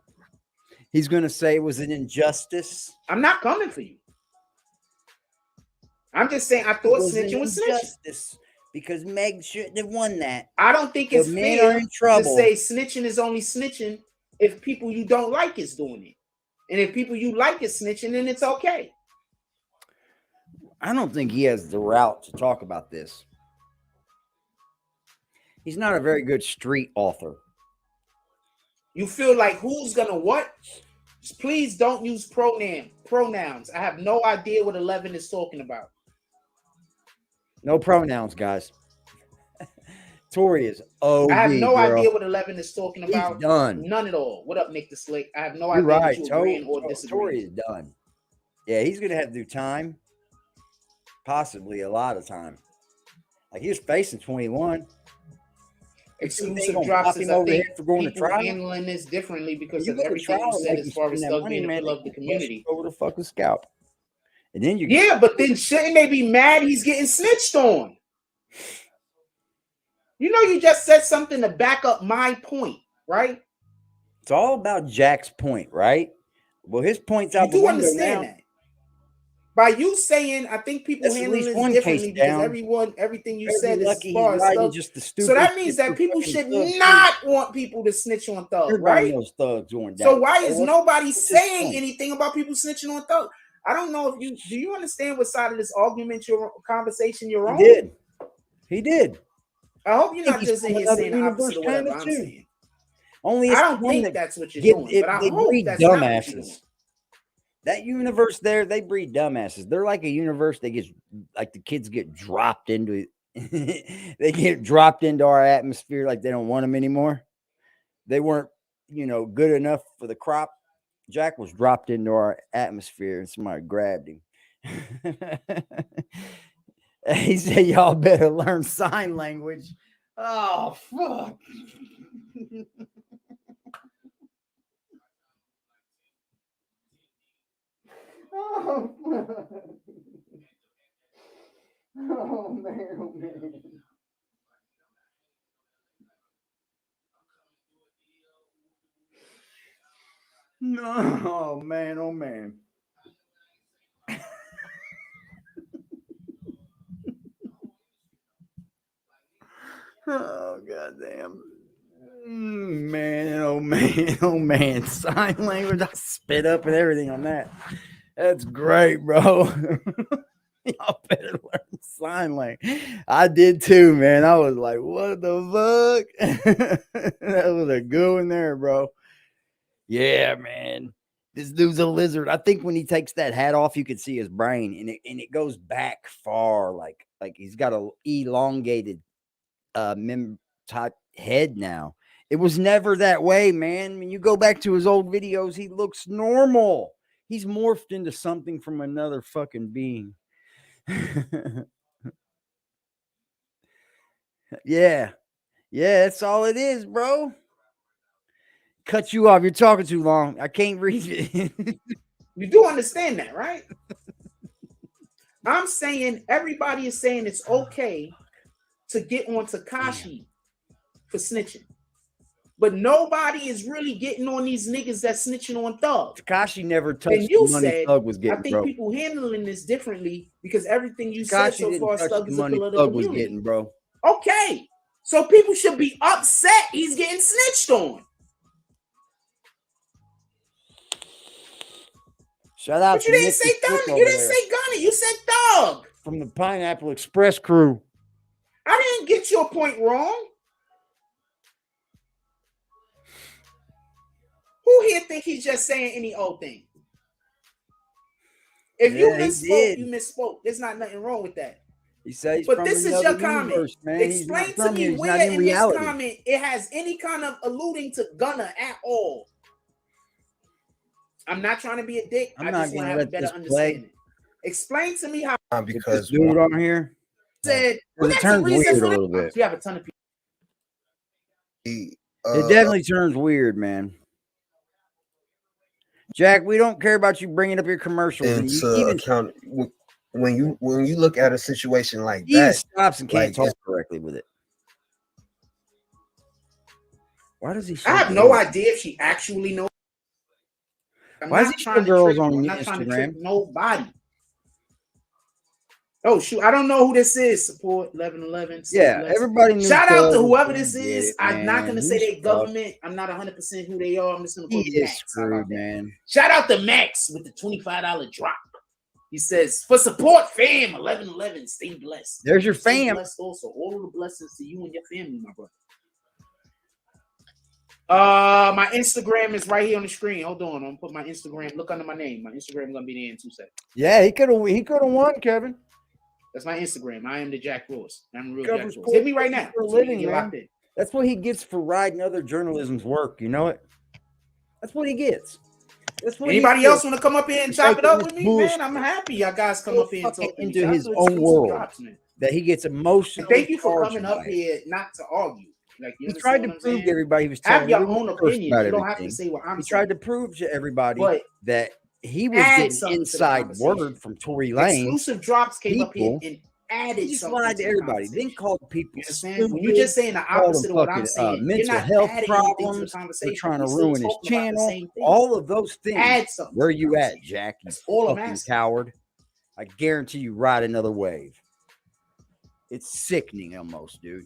He's going to say it was an injustice. I'm not coming for you. I'm just saying I thought snitching was snitching. Because Meg shouldn't have won that. I don't think it's fair to say snitching is only snitching if people you don't like is doing it. And if people you like is snitching, then it's okay. I don't think he has the route to talk about this. He's not a very good street author. You feel like who's gonna what? Just please don't use pronouns. I have no idea what 11 is talking about. No pronouns, guys. Tory is OD, I have no girl. idea what 11 is talking about. He's done. None at all. What up, Nick the Slick? I have no You're idea right. what you agreeing or disagreeing. Tory is done. Yeah, he's going to have to do time. Possibly a lot of time. Like, he was facing 21. Exclusive drops is, I think, for going people handling this differently because of everything you said as far as Thug being a pillar of the community. Over the fucking scalp. And then but then shouldn't they be mad he's getting snitched on? You know, you just said something to back up my point, right? It's all about Jack's point, right? Well, his point's out the window now. You do understand that? By you saying, I think people handle this differently because everything you said is as far as Thug. So that means that people should not want people to snitch on Thug, right? So why is nobody saying anything about people snitching on Thug? I don't know if do you understand what side of this argument, your conversation you're on? He did. I hope you're not just in here saying the opposite of whatever I'm saying. I don't think that's what you're doing, but I hope that's not what you're doing. That universe there, they breed dumbasses. They're like a universe that gets, like the kids get dropped into it. They get dropped into our atmosphere like they don't want them anymore. They weren't, good enough for the crop. Jack was dropped into our atmosphere and somebody grabbed him. He said, y'all better learn sign language. Oh, fuck. Oh, fuck. Oh, man. Oh, man. No, oh, man. Oh, man. Oh, goddamn. Man, oh, man, oh, man. Sign language. I spit up and everything on that. That's great, bro. Y'all better learn sign language. I did too, man. I was like, what the fuck? That was a good one there, bro. Yeah, man. This dude's a lizard. I think when he takes that hat off, you can see his brain, and it goes back far, like he's got a elongated type head now. It was never that way, man. When you go back to his old videos, he looks normal. He's morphed into something from another fucking being. Yeah, that's all it is, bro. Cut you off. You're talking too long. I can't read it. You do understand that, right? I'm saying everybody is saying it's okay to get on Tekashi for snitching. but nobody is really getting on these niggas that's snitching on Thug. Tekashi never touched And you the money said, Thug was getting, I think bro. people handling this differently because everything you said Tekashi so didn't far, touch Thug the is a money pillar of the Thug was community. getting, bro. Okay, so people should be upset he's getting snitched on. Shout out But you to didn't Nick say the Stick Gunna. You over didn't there say Gunna. You said Thug. from the Pineapple Express crew. I didn't get your point wrong. Who here think he's just saying any old thing? If you misspoke, you misspoke. There's not nothing wrong with that. He said he's But from this is another your comment. universe, man. He's Explain not to from me here. He's where not in in reality. this comment it has any kind of alluding to Gunna at all. I'm not trying to be a dick. I'm I not just want gonna to have a let better this understanding. Explain to me how Because This dude on here said Well, it that's turns the reason weird for a that. little bit. We have a ton of people. It definitely turns weird, man. Jack, we don't care about you bringing up your commercials. And you into even account when you look at a situation like he even that. stops and can't like, talk it's- correctly with it. Why does he? I have no idea if she actually knows. Why is not he trying show to girls trick you. on I'm not trying to trick Instagram? nobody. Oh shoot, I don't know who this is. Support 1111. Yeah, everybody knew. Shout out to Thug whoever was this gonna get is. it, I'm not man. gonna say He's they fucked. government. I'm not 100% who they are. I'm just gonna call He them is Max. How about screwed, that? man. Shout out to Max with the $25 drop. He says, for support, fam, 1111, stay blessed. There's your Stay fam. blessed also. All of the blessings to you and your family, my brother. My Instagram is right here on the screen. Hold on. I'm gonna put my Instagram. Look under my name. My Instagram is gonna be there in 2 seconds. Yeah, he could have won, Kevin. That's my Instagram. I am the Jack Ross. I'm the real Covers Jack Ross. Hit me right now. for a So we can living, get man. locked in. That's what he gets for riding other journalism's work. You know it. That's what he gets. That's what Anybody else want to come up here and It's chop like it up this with me, bullshit. man? I'm happy y'all guys come up here and talk to me. into Shout out his to the own exclusive world. drops, man. that he gets And emotional. thank you for coming up here not to argue. Like you He tried to understand what I'm prove saying? to everybody he was Have telling your the own truth opinion. about You don't have to everything. say what I'm He saying. tried to prove to everybody But that he was add getting something to the inside conversation. word from Tory Lanez. Exclusive drops came up here people. and added He just something lied to the everybody. Then conversation. called people You understand? stupid. When you're just saying the called opposite them of what I'm fucking, saying, you're mental not health adding anything to the problems. conversation. They're trying to You're still ruin his talking about the channel. same thing. All of those things. Add something. Where to the you at, conversation. Jack? You That's all I'm fucking asking. coward. I guarantee you ride another wave. It's sickening almost, dude.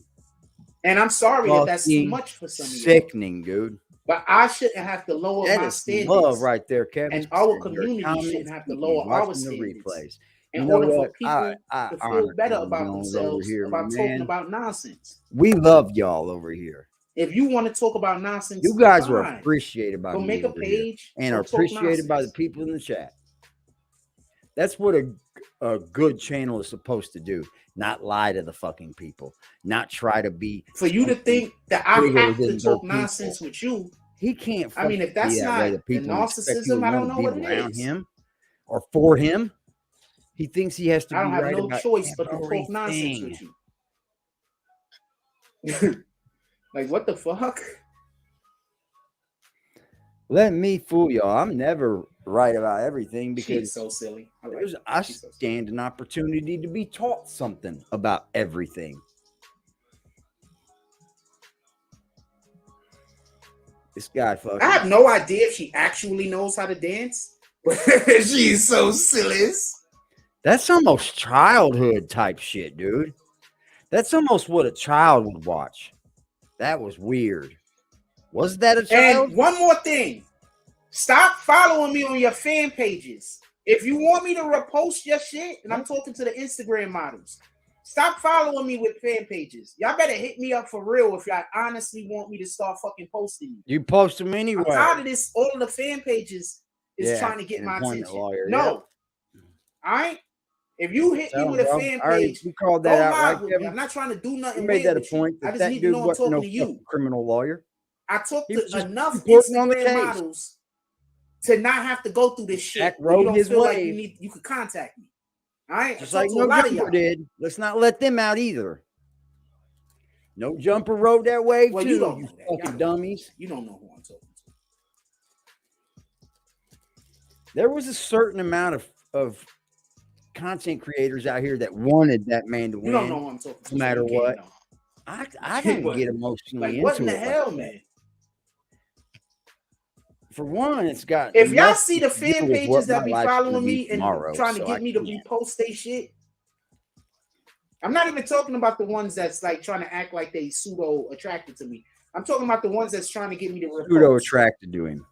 And I'm sorry if that's too Fucking much for some of you. sickening, dude. But I shouldn't have to lower That my is standards. love right there, Kevin. And our Your community comments, shouldn't have to keep lower me our watching the standards replays. in You know order for what? people I to honor feel better Kevin about Jones over themselves here, about my talking man. about nonsense. We love y'all over here. If you want to talk about nonsense, You guys fine. are appreciated by Go me make a over here page and go are talk appreciated by the nonsense. people in the chat. That's what a good channel is supposed to do. Not lie to the fucking people. Not try to be. For you to think that I bigger have than to their talk nonsense with you, He can't. I mean, if fucking that's be that not way to the people and expect you narcissism, I don't to know be what it around is. him or for him. He thinks he has to I don't be have right no about choice but to talk nonsense everything. with you. Like, what the fuck? Let me fool y'all. I'm never right about everything She's because so silly. I like her. I She's so silly. stand an opportunity to be taught something about everything. This guy fucking. I have no idea if she actually knows how to dance. She's so silly. That's almost childhood type shit, dude. That's almost what a child would watch. That was weird. Was that a child? And one more thing. Stop following me on your fan pages. If you want me to repost your shit, and I'm talking to the Instagram models, stop following me with fan pages. Y'all better hit me up for real if y'all honestly want me to start fucking posting you. You post them anyway. I'm tired of this. All of the fan pages is trying to get my employment attention. lawyer, No. yeah. All right? If you hit me Tell with a him, bro. fan I already- page, we called go that out, live right, with me. Kevin? I'm not trying to do nothing You made weird that a with you. point I that just that need to dude know I'm wasn't talking no to you. fucking criminal lawyer. I talked He to was just enough reporting on the Instagram case. models to not have to go through this shit. Jack where you rode don't his feel like wave. you could contact me. All right, Just I like talked to a No lot of Jumper y'all. did. Let's not let them out either. No Jumper rode that wave Well, too. you don't You know that. fucking Y'all don't. dummies. You don't know who I'm talking to. There was a certain amount of content creators out here that wanted that man to win. You don't know who I'm talking to. No matter so you can't what. know. I don't get emotionally Like, into what in the it. hell, like man? For one, it's got. If y'all nothing see the to do fan with what pages that my be life's gonna following be me and tomorrow, trying to so get I me to can't. repost they shit, I'm not even talking about the ones that's like trying to act like they pseudo attracted to me. I'm talking about the ones that's trying to get me to repost. Pseudo attracted to him.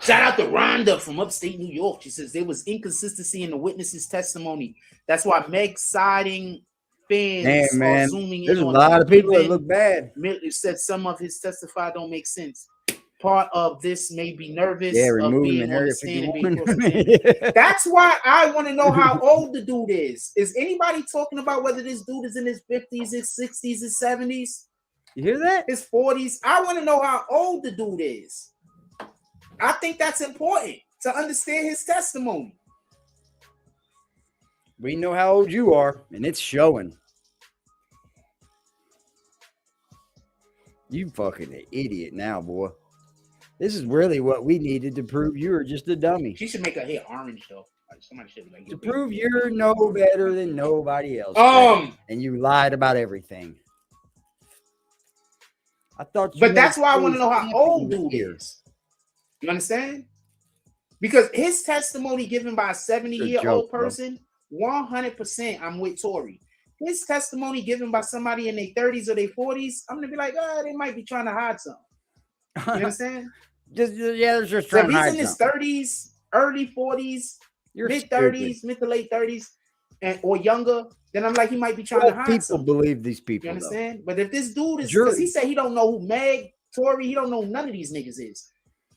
Shout out to Rhonda from upstate New York. She says there was inconsistency in the witness's testimony. That's why Meg siding fans Damn, man. are zooming There's in a on lot him. of people that Even look bad. said some of his testify don't make sense. Part of this may be nervous Yeah, of remove him being in on the Area stand and being 51. cross-examined. That's why I want to know how old the dude is. Is anybody talking about whether this dude is in his 50s, his 60s, his 70s? You hear that? His 40s? I want to know how old the dude is. I think that's important to understand his testimony. We know how old you are, and it's showing. You fucking an idiot now, boy. This is really what we needed to prove you were just a dummy. She should make her hair orange though. Somebody should be like, To prove you're no better than nobody else. And you lied about everything. I thought. But that's why I want to know how old dude is. You understand? Because his testimony given by a 70-year-old person, 100%, I'm with Tory. His testimony given by somebody in their 30s or their 40s, I'm gonna be like, they might be trying to hide something. You understand? They're just so trying to hide if he's in his 30s, early 40s, mid 30s, mid to late 30s, or younger, then I'm like, he might be trying to hide people something. Believe these people. You understand? Though. But if this dude is, because he said he don't know who Meg, Tory, he don't know who none of these niggas is.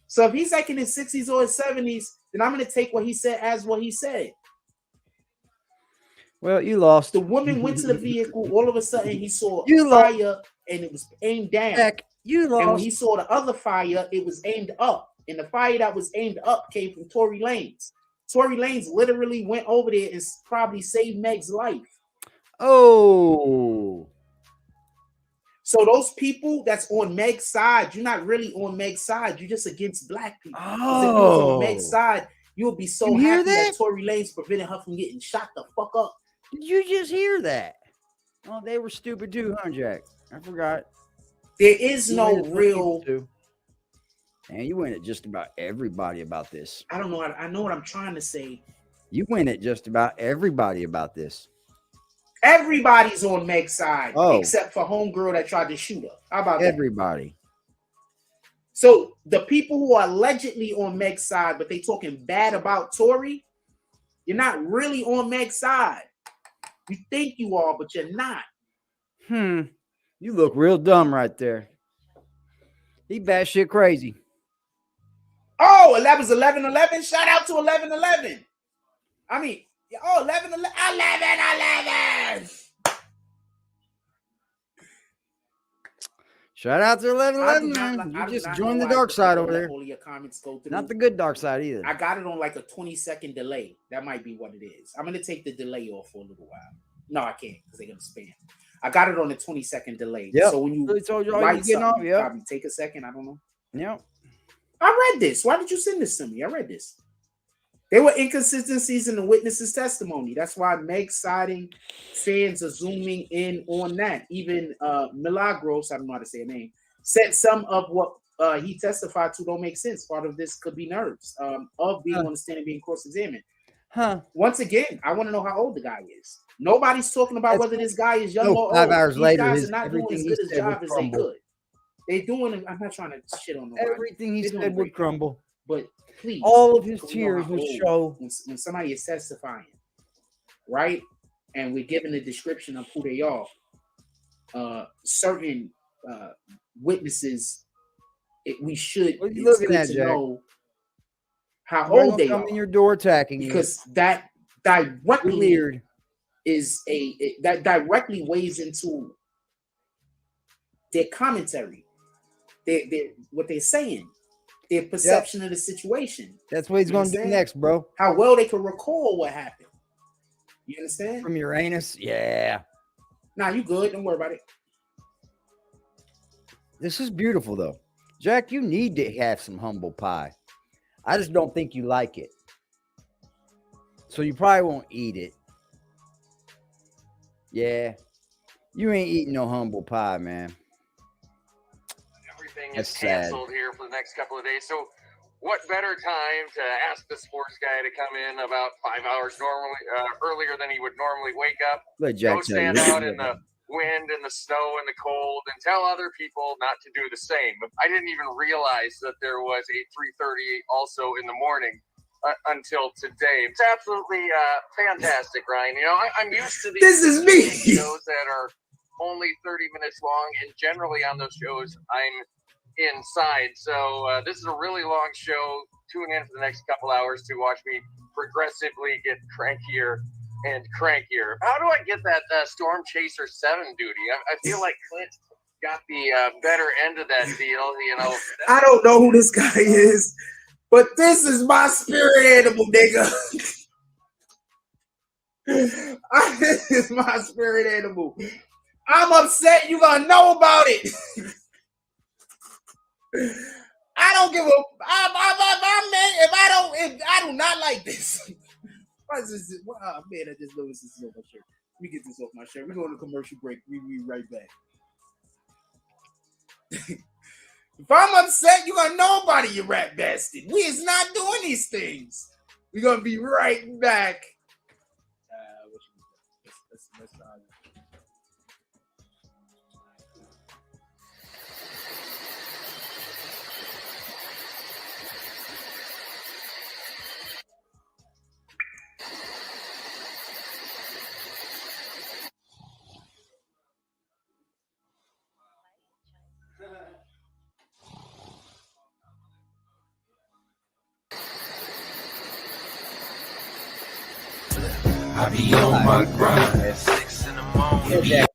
So if he's like in his 60s or his 70s, then I'm gonna take what he said as what he said. Well, you lost. The woman went to the vehicle. All of a sudden, he saw fire, and it was aimed down. Heck, you lost. And when he saw the other fire, it was aimed up. And the fire that was aimed up came from Tory Lanez. Tory Lanez literally went over there and probably saved Meg's life. Oh. So those people that's on Meg's side, you're not really on Meg's side. You're just against black people. Because if you was on Meg's side, you'll be so happy that Tory Lanez prevented her from getting shot the fuck up. Did you just hear that? Oh, they were stupid too, huh, Jack? I forgot. There is no real. And you went at just about everybody about this. I don't know. I know what I'm trying to say. You went at just about everybody about this. Everybody's on Meg's side except for homegirl that tried to shoot her. How about everybody? That? So the people who are allegedly on Meg's side, but they talking bad about Tory, you're not really on Meg's side. You think you are, but you're not. You look real dumb right there. He batshit crazy. Oh, that was 11-11. Shout out to 11-11. I mean, 11-11. Shout out to 11-11, man. You just joined the dark side over there. Not the good dark side either. I got it on like a 20-second delay. That might be what it is. I'm going to take the delay off for a little while. No, I can't because they're going to spam. I got it on a 20-second delay. Yep. So when you told you write something, probably take a second. I don't know. Yep. I read this. Why did you send this to me? I read this. There were inconsistencies in the witness's testimony. That's why Meg siding fans are zooming in on that. Even Milagros, I don't know how to say her name, said some of what he testified to don't make sense. Part of this could be nerves of being on the stand and being cross-examined. Once again, I want to know how old the guy is. Nobody's talking about whether this guy is young or old. 5 hours later, guys are not doing as good a job as they could. They're doing. I'm not trying to shit on nobody. Everything he said would crumble. But please, all of his tears would show when somebody is testifying, right? And we're giving a description of who they are. Certain witnesses, we should know how old they are. In your door attacking because that directly that directly weighs into their commentary, what they're saying. Their perception of the situation. That's what he's going to do next, bro. How well they can recall what happened. You understand? From Uranus? Yeah. Nah, you good. Don't worry about it. This is beautiful, though. Jack, you need to have some humble pie. I just don't think you like it. So you probably won't eat it. Yeah. You ain't eating no humble pie, man. everything That's is sad. canceled here for the next couple of days. So what better time to ask the sports guy to come in about 5 hours earlier than he would normally wake up, Let go Jack tell you. stand out in the wind and the snow and the cold and tell other people not to do the same. I didn't even realize that there was a 3:30 also in the morning until today. It's absolutely fantastic, Ryan. You know, I'm used to these This is me. shows that are only 30 minutes long, and generally on those shows I'm inside. So this is a really long show. Tune in for the next couple hours to watch me progressively get crankier and crankier. How do I get that Storm Chaser 7 duty? I feel like Clint got the better end of that deal. You know, I don't know who this guy is, but this is my spirit animal, nigga. This is my spirit animal. I'm upset. You gonna know about it. I don't give a. I'm mad if I do not like this. Why is this? Oh man, I just noticed this is on my shirt. Let me get this off my shirt. We're going to commercial break. We'll be right back. If I'm upset, you're gonna know about it, you rat bastard. We is not doing these things. We're gonna be right back. Let's I be on my grind. 6 in the morning.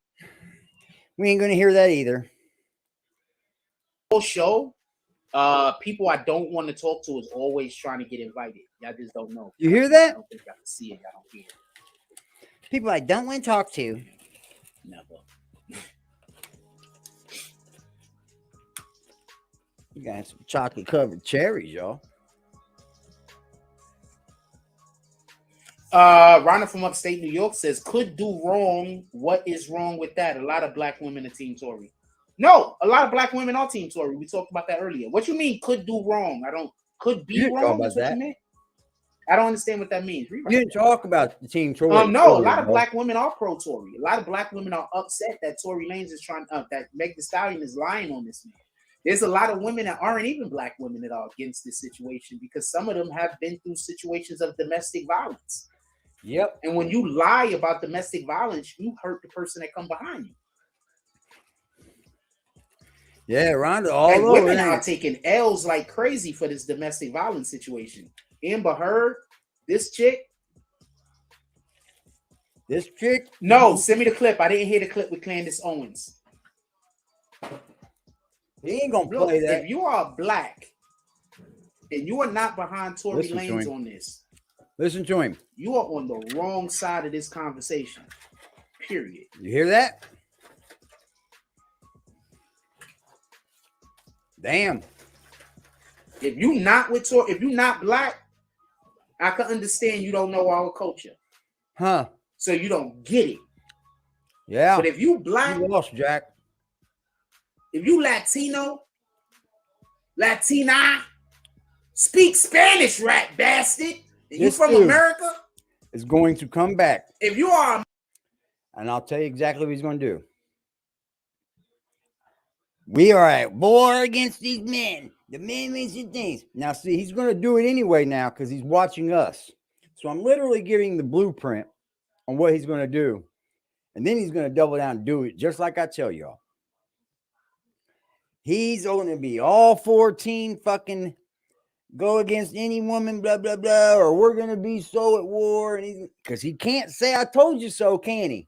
We ain't gonna hear that either. Whole show, people I don't want to talk to is always trying to get invited. Y'all just don't know. You hear that? I don't think y'all can see it. Y'all don't hear it. People I don't want to talk to. Never. You got some chocolate covered cherries, y'all. Rhonda from upstate New York says, could do wrong. What is wrong with that? A lot of black women are Team Tory. No, a lot of black women are Team Tory. We talked about that earlier. What you mean could do wrong? Could be wrong is what you meant? I don't understand what that means. You didn't talk about the Team Tory. No, a lot of black women are pro Tory. A lot of black women are upset that Tory Lanez is trying that Meg Thee Stallion is lying on this man. There's a lot of women that aren't even black women that are against this situation because some of them have been through situations of domestic violence. Yep. And when you lie about domestic violence, you hurt the person that come behind you. Yeah, Rhonda. All and women are taking L's like crazy for this domestic violence situation. Amber Heard, this chick. No, send me the clip. I didn't hear the clip with Candace Owens. He ain't gonna play that. If you are black and you are not behind Tory Lanez on this, listen to him. You are on the wrong side of this conversation. Period. You hear that? Damn. If you not with Tory, if you not black, I can understand you don't know our culture. Huh. So you don't get it. Yeah. But if you black, you lost, Jack. If you Latino, Latina, speak Spanish, rat bastard. You from America? Is going to come back. If you are, and I'll tell you exactly what he's going to do. We are at war against these men. The men means things. Now, see, he's going to do it anyway now because he's watching us. So I'm literally giving the blueprint on what he's going to do. And then he's going to double down and do it just like I tell y'all. He's going to be all 14 fucking go against any woman, blah, blah, blah, or we're going to be so at war. And because he can't say, I told you so, can he?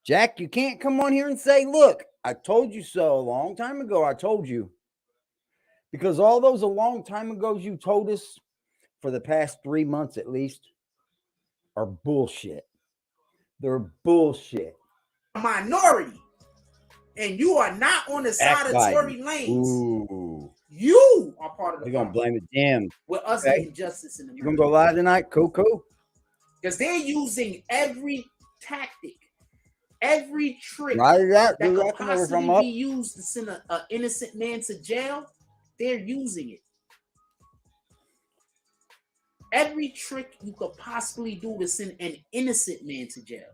Jack, you can't come on here and say, look, I told you so a long time ago. I told you. Because all those a long time ago you told us for the past 3 months at least are bullshit. They're bullshit. Minority. And you are not on the side of Tory Lanez. Ooh. You are part of the They're going to blame it them. With us getting justice in the You're going to go live tonight? Cool. Because they're using every tactic Every trick Right, that dude, could I can know where I'm possibly up. be used to send an innocent man to jail, they're using it. Every trick you could possibly do to send an innocent man to jail.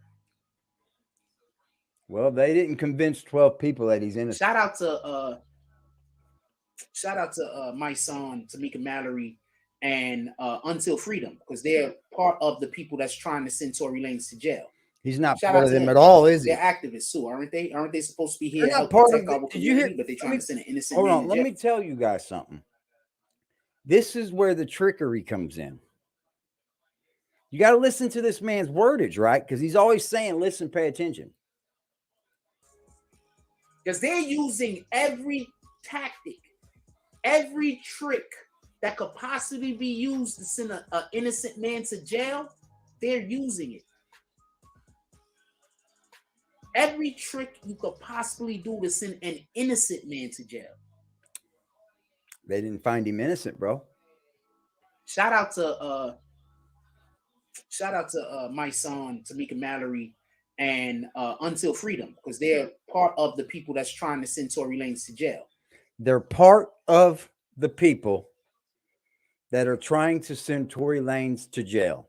Well, they didn't convince 12 people that he's innocent. Shout out to my son, Tamika Mallory, and Until Freedom, because they're part of the people that's trying to send Tory Lanez to jail. He's not Shout part out of to them at all, is he? They're activists too, aren't they? Aren't they supposed to be here They're to not help part protect of our it. Did you hear? community, but they're trying to send an innocent Hold man on, to let jail? me tell you guys something. This is where the trickery comes in. You got to listen to this man's wordage, right? Because he's always saying, listen, pay attention. Because they're using every tactic, every trick that could possibly be used to send an innocent man to jail. They're using it. Every trick you could possibly do to send an innocent man to jail. They didn't find him innocent, bro. Shout out to my son, Tamika Mallory, and Until Freedom, because they're part of the people that's trying to send Tory Lanez to jail. They're part of the people that are trying to send Tory Lanez to jail.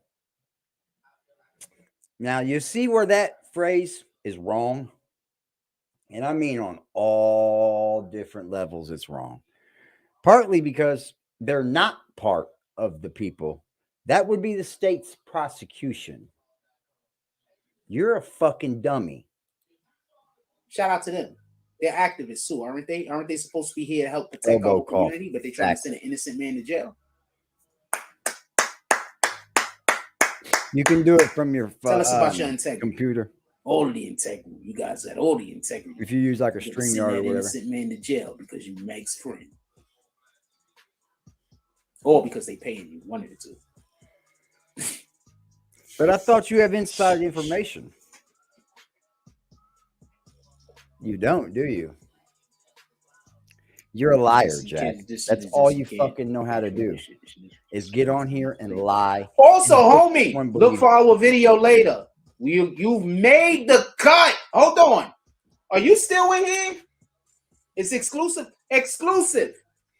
Now, you see where that phrase is wrong? And I mean on all different levels it's wrong. Partly because they're not part of the people. That would be the state's prosecution. You're a fucking dummy. Shout out to them. They're activists too, aren't they? Aren't they supposed to be here to help protect our community, but they're trying to send an innocent man to jail? You can do it from your Tell us about your integrity. computer. All the integrity. You guys got all the integrity. If you use like a StreamYard or whatever. Innocent man to jail because you Meg's friend. Or because they paying you, one of the two. But I thought you have inside information. You don't, do you? You're a liar, Jack. That's all you fucking know how to do is get on here and lie. Also, homie, look for our video later. You've made the cut. Hold on. Are you still in here? It's exclusive. Exclusive.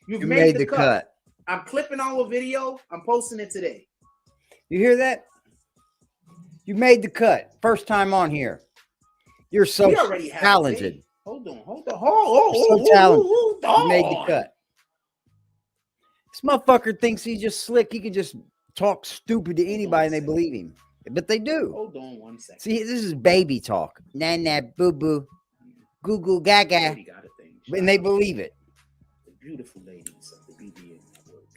You've made the cut. I'm clipping our video. I'm posting it today. You hear that? You made the cut. First time on here. You're so talented. Hold on. You're so talented. You made the cut. This motherfucker thinks he's just slick. He can just talk stupid to anybody and they believe him. But they do. Hold on 1 second. See, this is baby talk. Nah, nah, boo boo. Goo goo gaga. And they believe it. The beautiful ladies of the BBN Network.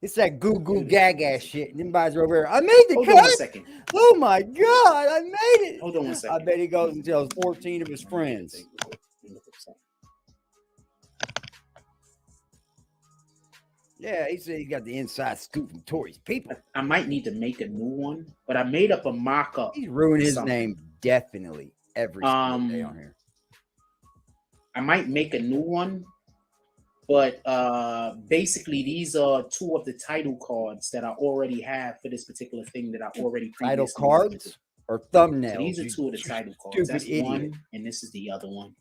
It's that goo goo gaga shit. And them guys are over here. I made the cut. Hold on 1 second. Oh my God, I made it. Hold on 1 second. I bet he goes and tells 14 of his friends. Yeah, he said he got the inside scoop from Tory's people. I might need to make a new one, but I made up a mock-up. He's ruined his name definitely every single day on here. I might make a new one, but basically these are two of the title cards that I already have for this particular thing that I already title cards or thumbnails. So these are two of the title cards. That's idiot. one, and this is the other one.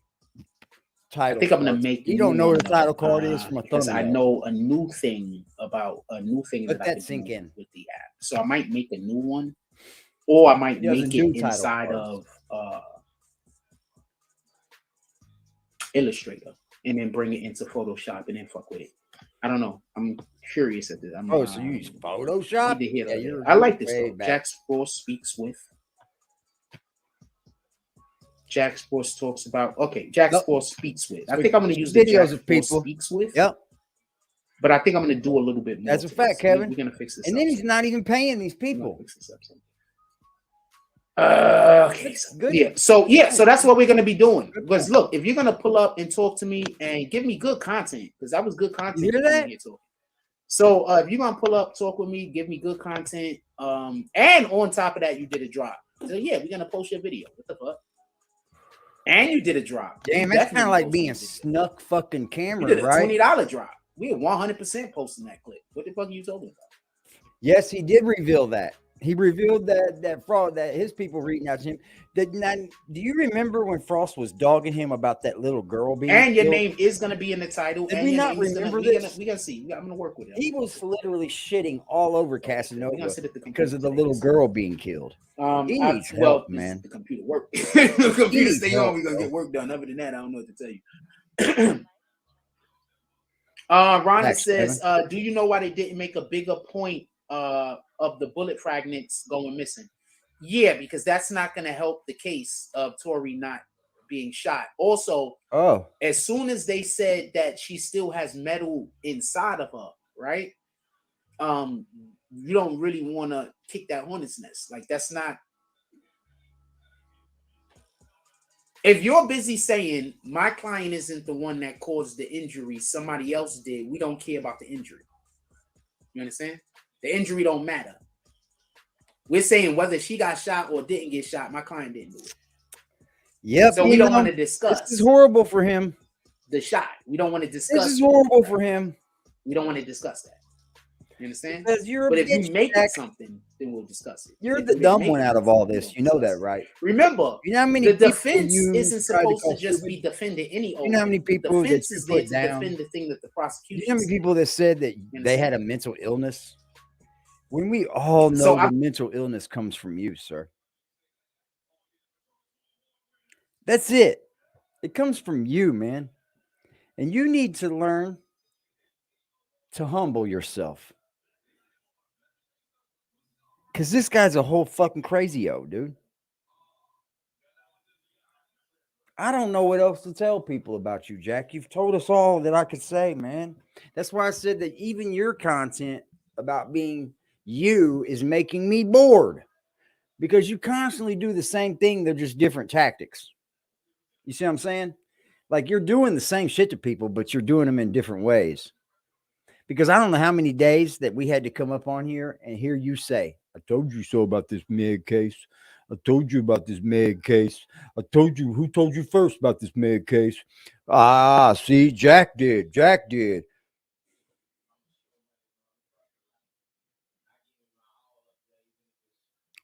Title I think I'm gonna make. You don't know what a title card is from a because thumbnail. I know a new thing about a new thing Let that I that sink in with the app. So I might make a new one, or I might He make it inside cards. of Illustrator and then bring it into Photoshop and then fuck with it. I don't know. I'm curious at this. So you use Photoshop? Yeah, I like this though. Jack Sports speaks with. Jack Sports talks about. Okay, Jack Sports speaks with. I think I'm going to use the videos Jack of people Sports speaks with. Yep. But I think I'm going to do a little bit more. That's a fact, Kevin. We're going to fix this. And then he's not even paying these people. Okay. So that's what we're going to be doing. Because look, if you're going to pull up and talk to me and give me good content, because that was good content. You hear that? So if you're going to pull up, talk with me, give me good content, and on top of that, you did a drop. So yeah, we're going to post your video. What the fuck? And you did a drop. Damn, that's kind of like being snuck fucking camera, you did a right? $20 drop. We are 100% posting that clip. What the fuck are you talking about? Yes, he did reveal that. He revealed that fraud, that his people reading out to him. Do you remember when Frost was dogging him about that little girl being And your killed? name is gonna be in the title. Did and we your not name is remember gonna, this? We gotta see. I'm gonna work with it. He was literally shitting all over Casanova sit at the because of the computer little today. girl being killed. He needs help, man. The computer work. The computer needs stay help, on. We're gonna bro. get work done. Other than that, I don't know what to tell you. Rhonda Thanks, says, do you know why they didn't make a bigger point of the bullet fragments going missing? Yeah, because that's not going to help the case of Tory not being shot. Also, as soon as they said that she still has metal inside of her, right? You don't really want to kick that hornet's nest. Like, that's not. If you're busy saying my client isn't the one that caused the injury, somebody else did, we don't care about the injury. You understand? The injury don't matter. We're saying whether she got shot or didn't get shot, my client didn't do it. Yep. So we don't want to discuss. This is horrible for him. The shot. We don't want to discuss. This is horrible for him. We don't want to discuss that. You understand? Because you're but if you make it something, then we'll discuss it. You're the dumb one out of all this. You know that, right? Remember, you know how many the defense isn't supposed to just stupid? be defending any. You know how many people the defense is that you there put to down? defend the thing that the prosecution. You know how many people that said that they had a mental illness? When we all know the mental illness comes from you, sir. That's it. It comes from you, man. And you need to learn to humble yourself. Because this guy's a whole fucking crazy-o, dude. I don't know what else to tell people about you, Jack. You've told us all that I could say, man. That's why I said that even your content about being you is making me bored. Because you constantly do the same thing. They're just different tactics. You see what I'm saying? Like you're doing the same shit to people, but you're doing them in different ways. Because I don't know how many days that we had to come up on here and hear you say, I told you so about this Meg case. I told you about this Meg case. I told you. Who told you first about this Meg case? Ah, see, Jack did. Jack did.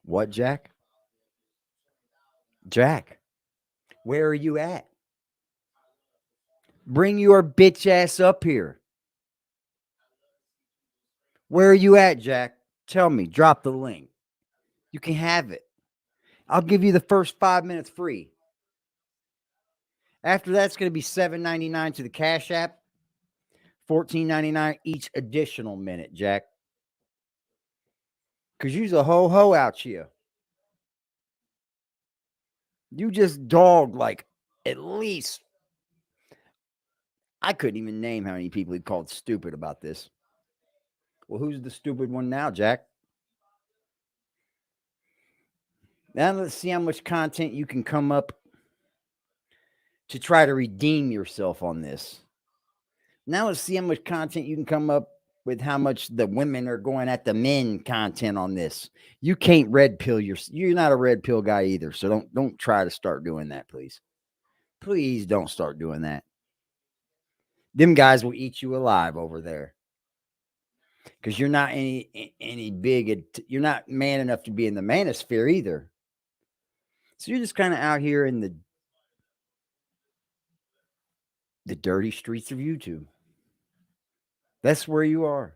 What, Jack? Jack, where are you at? Bring your bitch ass up here. Where are you at, Jack? Tell me. Drop the link. You can have it. I'll give you the first 5 minutes free. After that's going to be $7.99 to the Cash App. $14.99 each additional minute, Jack. Because you's a ho-ho out here. You just dogged like at least. I couldn't even name how many people he called stupid about this. Well, who's the stupid one now, Jack? Now let's see how much content you can come up to try to redeem yourself on this. Now let's see how much content you can come up with, how much the women are going at the men content on this. You can't red pill you're not a red pill guy either. So don't try to start doing that, please. Please don't start doing that. Them guys will eat you alive over there. Because you're not any big, you're not man enough to be in the manosphere either. So you're just kind of out here in the dirty streets of YouTube. That's where you are.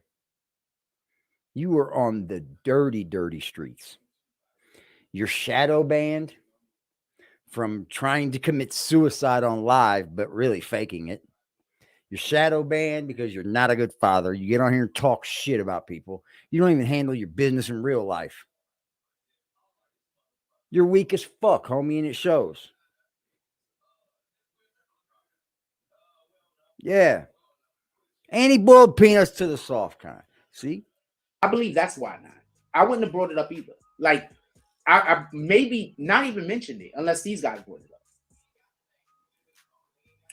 You are on the dirty, dirty streets. You're shadow banned from trying to commit suicide on live, but really faking it. You're shadow banned because you're not a good father. You get on here and talk shit about people. You don't even handle your business in real life. You're weak as fuck, homie, and it shows. Yeah. And he boiled peanuts to the soft kind. See? I believe that's why not. I wouldn't have brought it up either. Like, I maybe not even mentioned it unless these guys brought it up.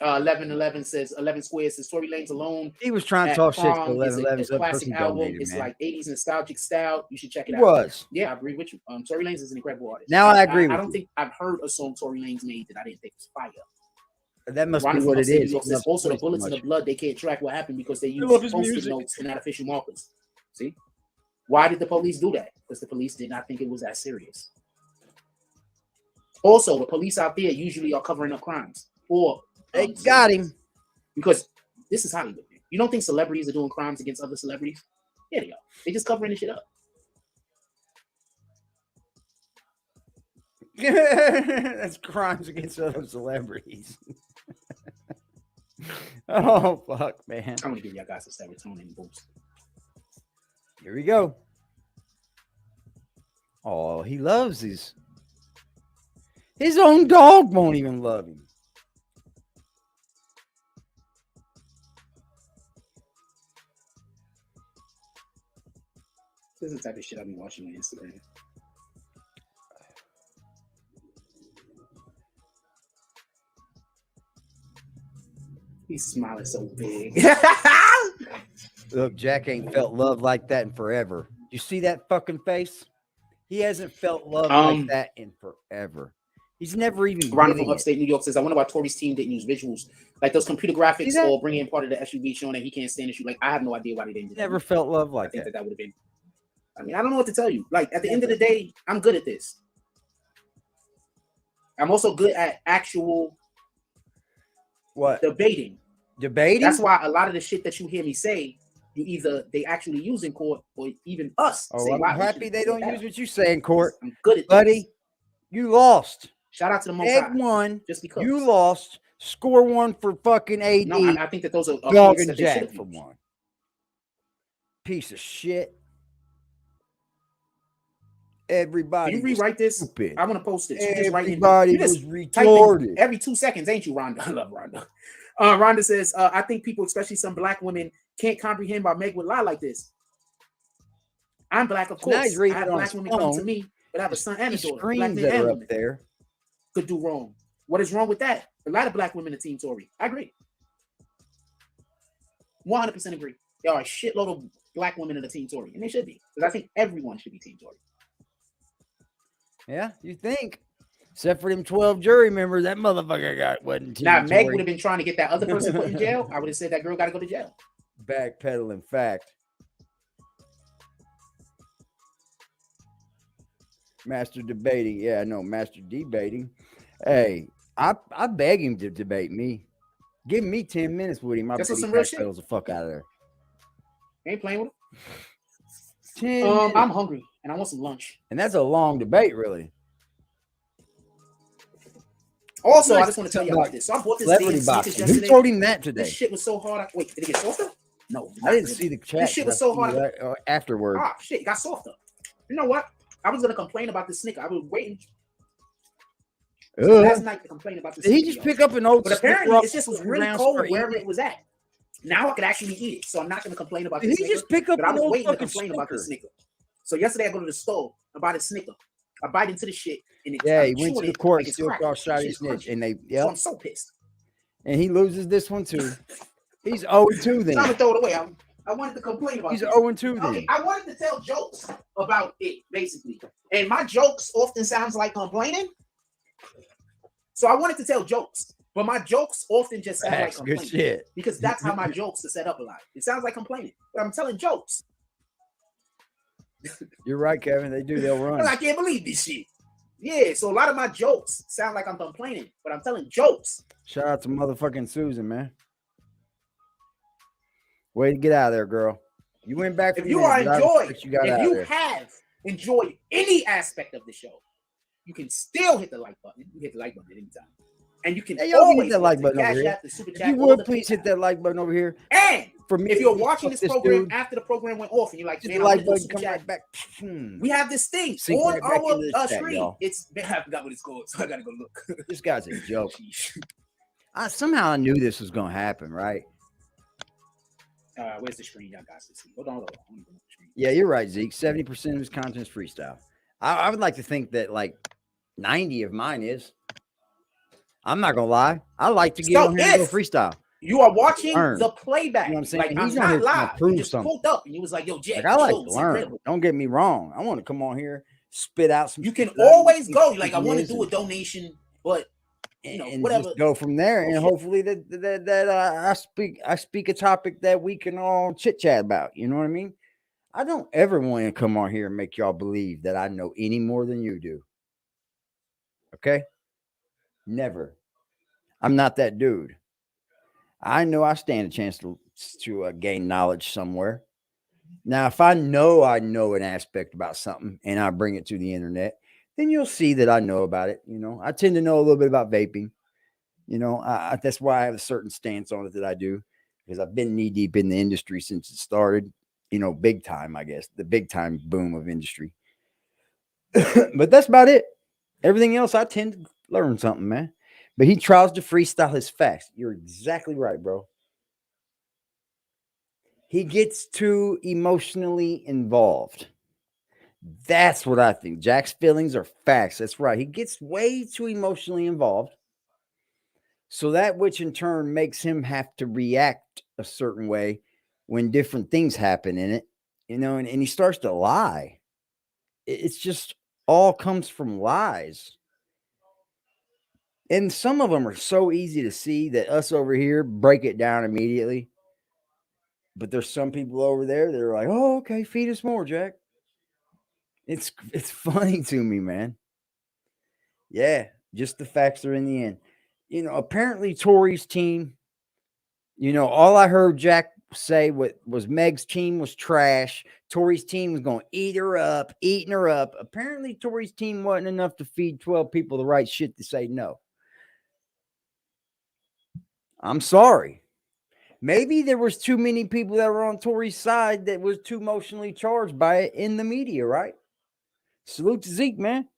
1111 says 11 Squares says Tory Lanez Alone. He was trying to talk shit to 1111. It's a classic album. It's like 80s nostalgic style. You should check it out. Was. Yeah, I agree with you. Tory Lanez is an incredible artist. Now I agree with you. I don't think I've heard a song Tory Lanez made that I didn't think was fire. That must be what it is. Says, also, the bullets in the blood, they can't track what happened because they use post-it notes and not official markers. See? Why did the police do that? Because the police did not think it was that serious. Also, the police out there usually are covering up crimes. Or they got him. Because this is Hollywood. You don't think celebrities are doing crimes against other celebrities? Yeah, they are. They just covering this shit up. That's crimes against other celebrities. Oh, fuck, man. I'm going to give y'all guys a serotonin boost. Here we go. Oh, he loves his own dog won't even love him. This is the type of shit I've been watching on Instagram. He's smiling so big. Look, Jack ain't felt love like that in forever. You see that fucking face? He hasn't felt love like that in forever. He's never even. Ronald from upstate New York says, I wonder why Tory's team didn't use visuals. Like those computer graphics or bring in part of the SUV showing that he can't stand the shoot. Like, I have no idea why they didn't do that. Never felt love like I think that would have been. I mean, I don't know what to tell you. Like, at the end of the day, I'm good at this. I'm also good at actual debating. That's why a lot of the shit that you hear me say, they actually use in court, or even us. Oh, I'm happy they don't use what you say in court. I'm good at buddy. This. You lost. Shout out to the most Egg one. Just because you lost. Score one for fucking AD. No, I think that those are Dog and Jack for one. Piece of shit. Everybody. Can you rewrite this? Stupid. I want to post this. Everybody was retarded. Every 2 seconds, ain't you, Rhonda? I love Rhonda. Rhonda says, I think people, especially some black women, can't comprehend why Meg would lie like this. I'm black, of course. I have black women come to me, but I have a son and a daughter. Black men and women there could do wrong. What is wrong with that? A lot of black women are Team Tory. I agree. 100% agree. There are a shitload of black women in the Team Tory, and they should be. Because I think everyone should be Team Tory. Yeah, you think. Except for them 12 jury members, that motherfucker wasn't Team Now, Meg Tory. would have been trying to get that other person put in jail. I would have said that girl got to go to jail. Backpedaling fact. Master debating. Yeah, I know. Master debating. Hey, I beg him to debate me. Give me 10 minutes with him. My buddy backpedals the fuck out of there. Ain't playing with him. 10 I'm hungry and I want some lunch. And that's a long debate, really. Also, I just want to tell you about this. So I bought this thing yesterday. Who told him that today? This shit was so hard. Wait, did it get softer? No, I didn't see the chat. This shit was so hard. Afterward. Ah, shit, it got softer. You know what? I was gonna complain about this snicker. I was waiting last night to complain about this. Did he just pick up an old? But apparently, it just was really cold wherever it was at. Now I could actually eat it, so I'm not gonna complain about this. Did he just pick up? But I was waiting to complain about this snicker. So yesterday I go to the store and buy the snicker. I bite into the shit, and he went to the court and still cross shot his snitch, and they So I'm so pissed. And he loses this one too. He's 0-2 then. I'm gonna throw it away. I wanted to complain about. He's 0-2 then. Okay, I wanted to tell jokes about it basically, and my jokes often sounds like complaining. So I wanted to tell jokes, but my jokes often just sound like complaining. Good shit. Because that's how my jokes are set up a lot. It sounds like complaining, but I'm telling jokes. You're right, Kevin. They do. They'll run. I can't believe this shit. Yeah, so a lot of my jokes sound like I'm complaining, but I'm telling jokes. Shout out to motherfucking Susan, man. Way to get out of there, girl. You went back. If you are enjoying, if you have enjoyed any aspect of the show, you can still hit the like button. You hit the like button at any time. And you can always hit that like button over here. If you would please hit that like button over here. And for me, if you're watching this program after the program went off and you're like, man, I like button, come right back. We have this thing on our screen. I forgot what it's called, so I gotta go look. This guy's a joke. Somehow I knew this was gonna happen, right? Where's the screen? Y'all got to see. Hold on. Yeah, you're right, Zeke. 70% of his content is freestyle. I would like to think that like 90 of mine is. I'm not gonna lie. I like to get on here and go freestyle. You are watching the playback. You know what I'm saying? Like, I'm not live. You just pulled up and you was like, yo, Jack. Like, I like to learn. Incredible. Don't get me wrong. I want to come on here, spit out some. You can always go. Like, I want to do a donation, but you know, and whatever. Just go from there, and hopefully that I speak a topic that we can all chit chat about. You know what I mean? I don't ever want to come on here and make y'all believe that I know any more than you do. Okay? Never. I'm not that dude. I know I stand a chance to gain knowledge somewhere. Now, if I know an aspect about something and I bring it to the internet, then you'll see that I know about it. You know, I tend to know a little bit about vaping. You know, that's why I have a certain stance on it that I do, because I've been knee deep in the industry since it started. You know, big time, I guess, the big time boom of industry. But that's about it. Everything else, I tend to learn something, man. But he tries to freestyle his facts. You're exactly right, bro. He gets too emotionally involved. That's what I think. Jack's feelings are facts. That's right. He gets way too emotionally involved. So that which in turn makes him have to react a certain way when different things happen in it, you know, and he starts to lie. It's just all comes from lies. And some of them are so easy to see that us over here break it down immediately. But there's some people over there that are like, oh, okay, feed us more, Jack. It's funny to me, man. Yeah, just the facts are in the end. You know, apparently Tory's team, you know, all I heard Jack say was Meg's team was trash. Tory's team was going to eating her up. Apparently Tory's team wasn't enough to feed 12 people the right shit to say no. I'm sorry. Maybe there was too many people that were on Tory's side that was too emotionally charged by it in the media, right? Salute to Zeke, man.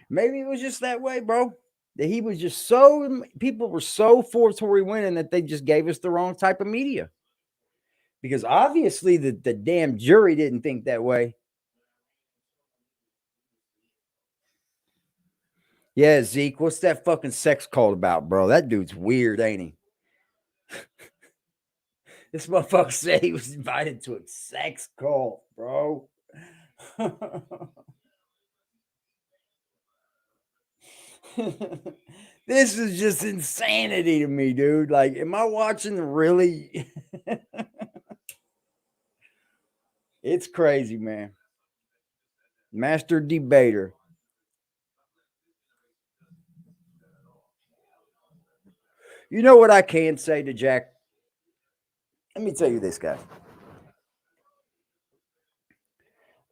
Maybe it was just that way, bro. That he was just so, people were so for Tory winning that they just gave us the wrong type of media. Because obviously the damn jury didn't think that way. Yeah, Zeke, what's that fucking sex cult about, bro? That dude's weird, ain't he? This motherfucker said he was invited to a sex cult, bro. This is just insanity to me, dude. Like, am I watching really? It's crazy, man. Master debater. You know what I can say to Jack? Let me tell you this, guy.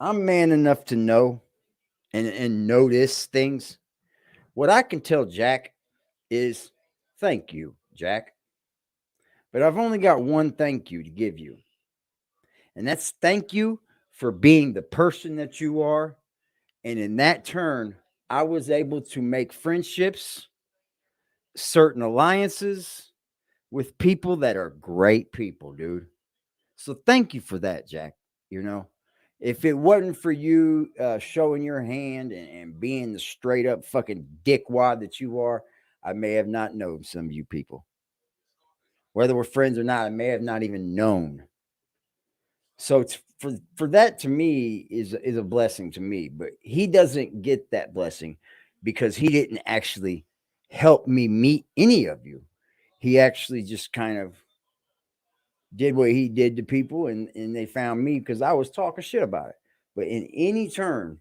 I'm man enough to know and notice things. What I can tell Jack is thank you, Jack. But I've only got one thank you to give you. And that's thank you for being the person that you are. And in that turn, I was able to make friendships, certain alliances with people that are great people, dude. So thank you for that, Jack. You know, if it wasn't for you showing your hand and being the straight up fucking dickwad that you are, I may have not known some of you people. Whether we're friends or not, I may have not even known. So it's for that to me is a blessing to me, but he doesn't get that blessing because he didn't actually help me meet any of you. He actually just kind of did what he did to people and they found me because I was talking shit about it. But in any turn,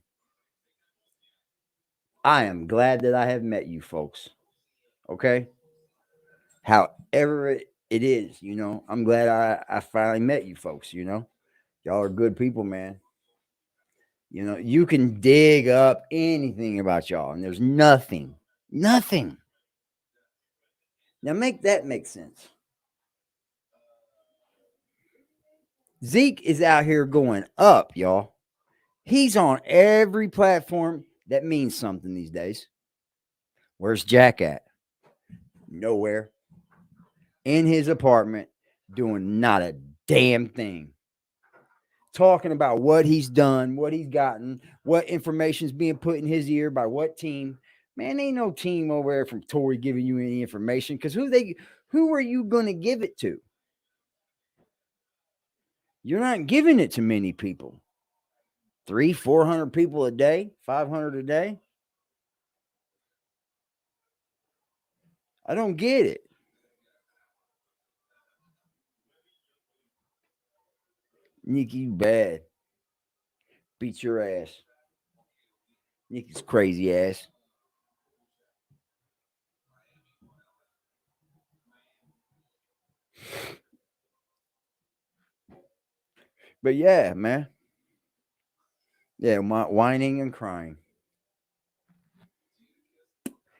I am glad that I have met you folks. Okay. However it is, you know, I'm glad I finally met you folks, you know. Y'all are good people, man. You know, you can dig up anything about y'all, and there's nothing. Now make that make sense. Zeke is out here going up, y'all. He's on every platform that means something these days. Where's Jack at? Nowhere. In his apartment, doing not a damn thing. Talking about what he's done, what he's gotten, what information's being put in his ear by what team. Man, ain't no team over there from Tory giving you any information because who are you going to give it to? You're not giving it to many people. 300-400 people a day, 500 a day. I don't get it. Nikki, you bad. Beat your ass. Nikki's crazy ass. But yeah, man. Yeah, whining and crying.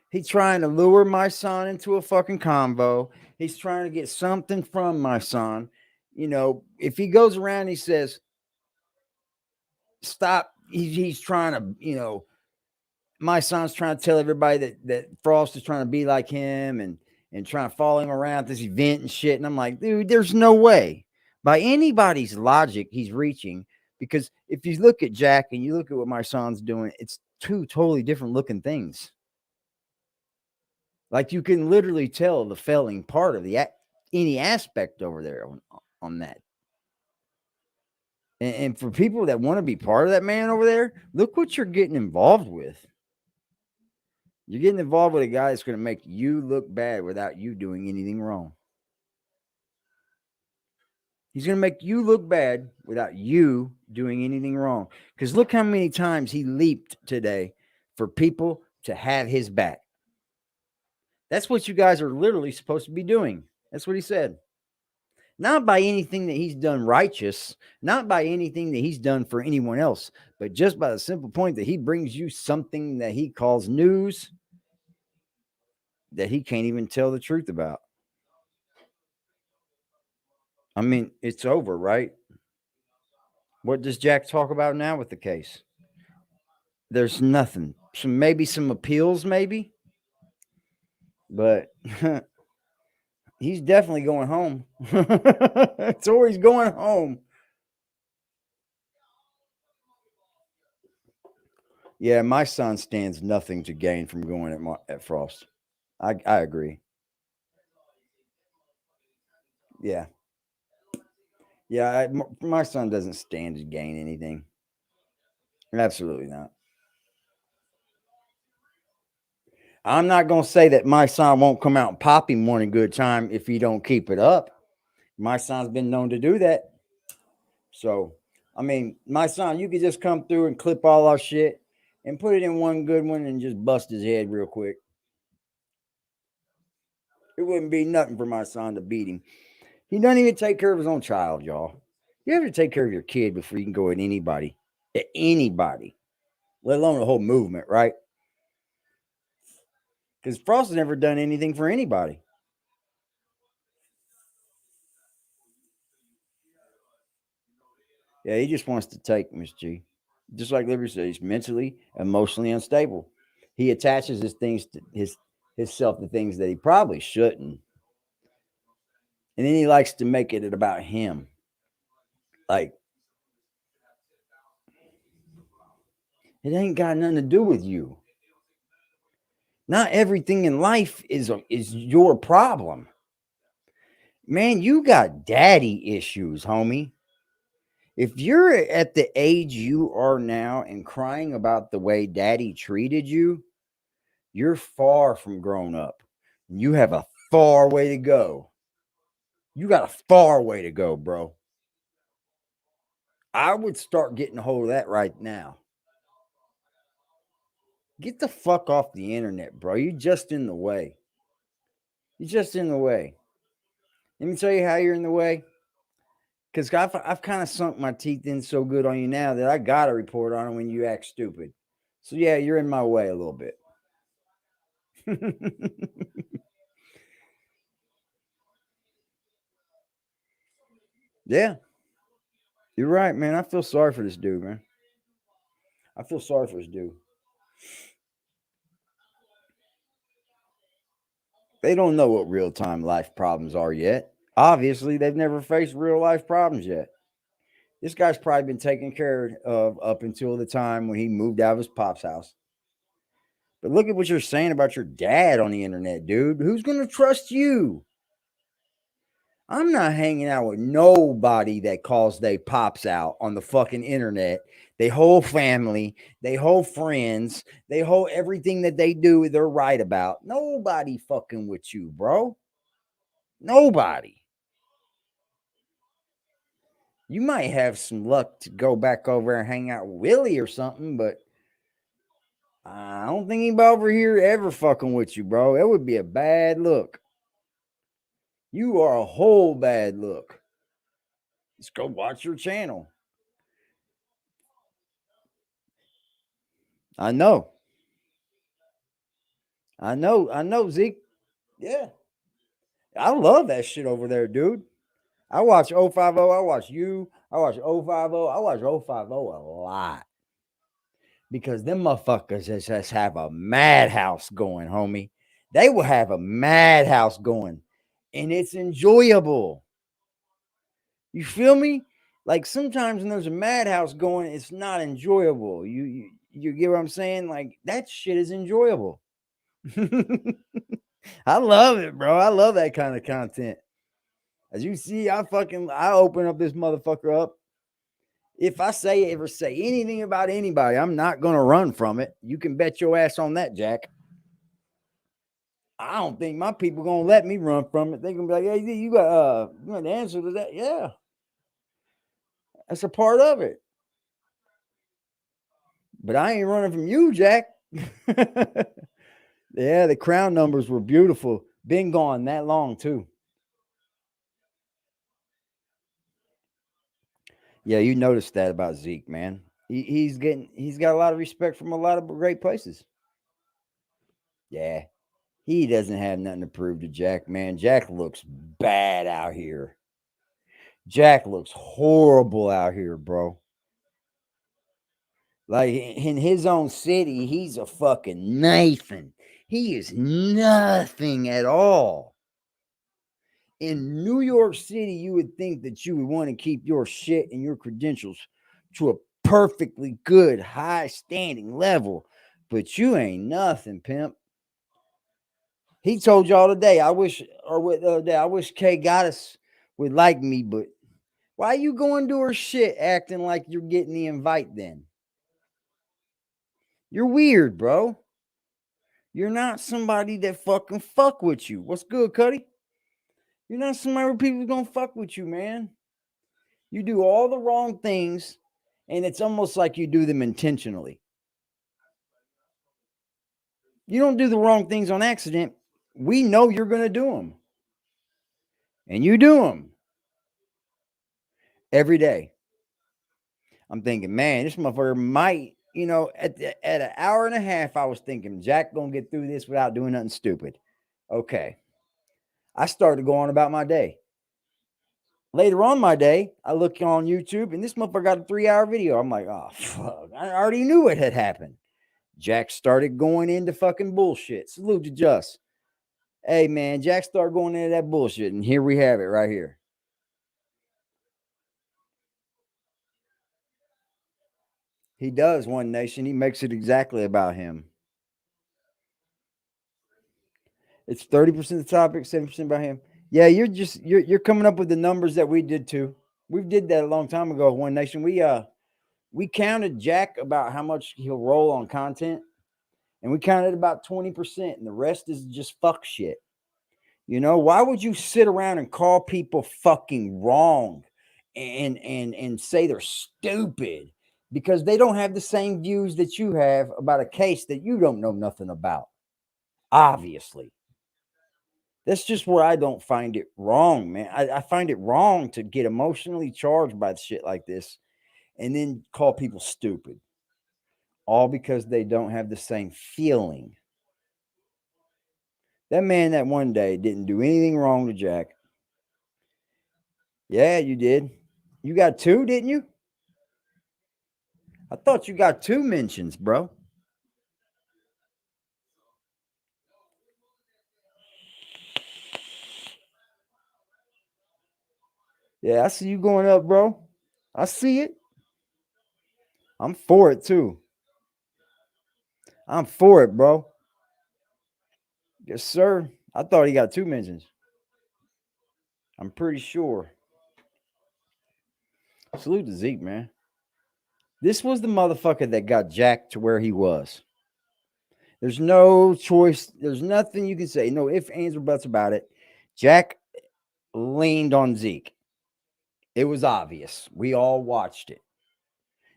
He's trying to lure my son into a fucking convo. He's trying to get something from my son. You know, if he goes around and he says, stop, he's trying to, you know, my son's trying to tell everybody that Frost is trying to be like him and trying to follow him around this event and shit. And I'm like, dude, there's no way. By anybody's logic, he's reaching. Because if you look at Jack and you look at what my son's doing, it's two totally different looking things. Like you can literally tell the failing part of any aspect over there on that. And for people that want to be part of that man over there, look what you're getting involved with. You're getting involved with a guy that's going to make you look bad without you doing anything wrong. He's going to make you look bad without you doing anything wrong. Because look how many times he leaped today for people to have his back. That's what you guys are literally supposed to be doing. That's what he said. Not by anything that he's done righteous, not by anything that he's done for anyone else, but just by the simple point that he brings you something that he calls news that he can't even tell the truth about. I mean, it's over, right? What does Jack talk about now with the case? There's nothing. Maybe some appeals, maybe. But he's definitely going home. Tory's going home. Yeah, my son stands nothing to gain from going at Frost. I agree. Yeah. Yeah, my son doesn't stand to gain anything. Absolutely not. I'm not going to say that my son won't come out and pop him one a good time if he don't keep it up. My son's been known to do that. So, I mean, my son, you could just come through and clip all our shit and put it in one good one and just bust his head real quick. It wouldn't be nothing for my son to beat him. He doesn't even take care of his own child, y'all. You have to take care of your kid before you can go at anybody, let alone the whole movement, right? Because Frost has never done anything for anybody. Yeah, he just wants to take Miss G. Just like Liberty said, he's mentally, emotionally unstable. He attaches his things to himself to things that he probably shouldn't. And then he likes to make it about him. Like, it ain't got nothing to do with you. Not everything in life is your problem. Man, you got daddy issues, homie. If you're at the age you are now and crying about the way daddy treated you, you're far from grown up. You have a far way to go. You got a far way to go, bro. I would start getting a hold of that right now. Get the fuck off the internet, bro. You're just in the way. You're just in the way. Let me tell you how you're in the way. Because I've kind of sunk my teeth in so good on you now that I got to report on it when you act stupid. So, yeah, you're in my way a little bit. Yeah. You're right, man. I feel sorry for this dude, man. I feel sorry for this dude. They don't know what real-time life problems are yet. Obviously, they've never faced real-life problems yet. This guy's probably been taken care of up until the time when he moved out of his pop's house. But look at what you're saying about your dad on the internet, dude. Who's going to trust you? I'm not hanging out with nobody that calls they pops out on the fucking internet. They whole family, they whole friends, they whole everything that they do, they're right about. Nobody fucking with you, bro. Nobody. You might have some luck to go back over and hang out with Willie or something, but I don't think anybody over here ever fucking with you, bro. It would be a bad look. You are a whole bad look. Just go watch your channel. I know, Zeke. Yeah. I love that shit over there, dude. I watch 050. I watch you. I watch 050. I watch 050 a lot. Because them motherfuckers just have a madhouse going, homie. They will have a madhouse going. And it's enjoyable. You feel me? Like sometimes when there's a madhouse going, it's not enjoyable. You get what I'm saying? Like that shit is enjoyable. I love it, bro. I love that kind of content. As you see, I open up this motherfucker up. If I ever say anything about anybody, I'm not gonna run from it. You can bet your ass on that, Jack. I don't think my people gonna let me run from it. They're gonna be like, "Hey, you got the answer to that?" Yeah, that's a part of it. But I ain't running from you, Jack. Yeah, the crown numbers were beautiful. Been gone that long too. Yeah, you noticed that about Zeke, man. He's got a lot of respect from a lot of great places. Yeah, he doesn't have nothing to prove to Jack, man. Jack looks bad out here. Jack looks horrible out here, bro. Like in his own city, he's a fucking Nathan. He is nothing at all. In New York City, you would think that you would want to keep your shit and your credentials to a perfectly good, high standing level, but you ain't nothing, pimp. He told y'all today, I wish Kay Goddess would like me, but why you going to her shit acting like you're getting the invite then? You're weird, bro. You're not somebody that fucking fuck with you. What's good, Cuddy? You're not somebody where people gonna fuck with you, man. You do all the wrong things, and it's almost like you do them intentionally. You don't do the wrong things on accident. We know you're gonna do them. And you do them every day. I'm thinking, man, this motherfucker might, at an hour and a half, I was thinking, Jack gonna get through this without doing nothing stupid. Okay. I started going about my day. Later on my day, I look on YouTube and this motherfucker got a 3-hour video. I'm like, oh, fuck. I already knew it had happened. Jack started going into fucking bullshit. Salute to Just. Hey, man, Jack started going into that bullshit. And here we have it right here. He does, One Nation. He makes it exactly about him. It's 30% of the topic, 70% about him. Yeah, you're coming up with the numbers that we did too. We did that a long time ago, One Nation. We counted Jack about how much he'll roll on content, and we counted about 20%, and the rest is just fuck shit. Why would you sit around and call people fucking wrong and say they're stupid because they don't have the same views that you have about a case that you don't know nothing about? Obviously. That's just where I don't find it wrong, man. I find it wrong to get emotionally charged by shit like this and then call people stupid. All because they don't have the same feeling. That man that one day didn't do anything wrong to Jack. Yeah, you did. You got 2, didn't you? I thought you got 2 mentions, bro. Yeah, I see you going up, bro. I see it. I'm for it, too. I'm for it, bro. Yes, sir. I thought he got 2 mentions. I'm pretty sure. Salute to Zeke, man. This was the motherfucker that got Jack to where he was. There's no choice. There's nothing you can say. No ifs, ands, or buts about it. Jack leaned on Zeke. It was obvious. We all watched it.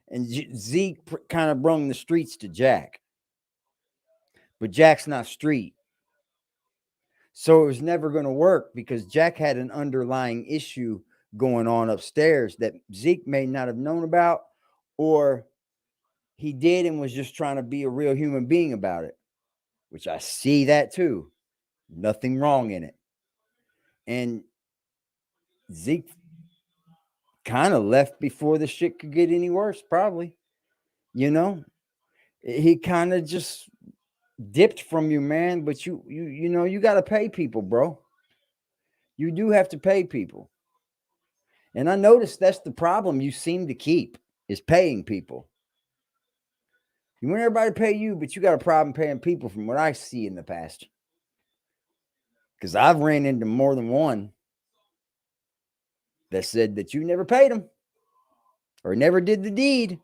And Zeke kind of brung the streets to Jack. But Jack's not street. So it was never going to work because Jack had an underlying issue going on upstairs that Zeke may not have known about, or he did and was just trying to be a real human being about it, which I see that too. Nothing wrong in it. And Zeke kind of left before the shit could get any worse, probably. You know, he kind of just dipped from you, man. But you know, you got to pay people, bro. You do have to pay people. And I noticed that's the problem you seem to keep is paying people. You want everybody to pay you, but you got a problem paying people from what I see in the past. Because I've ran into more than one that said that you never paid them or never did the deed.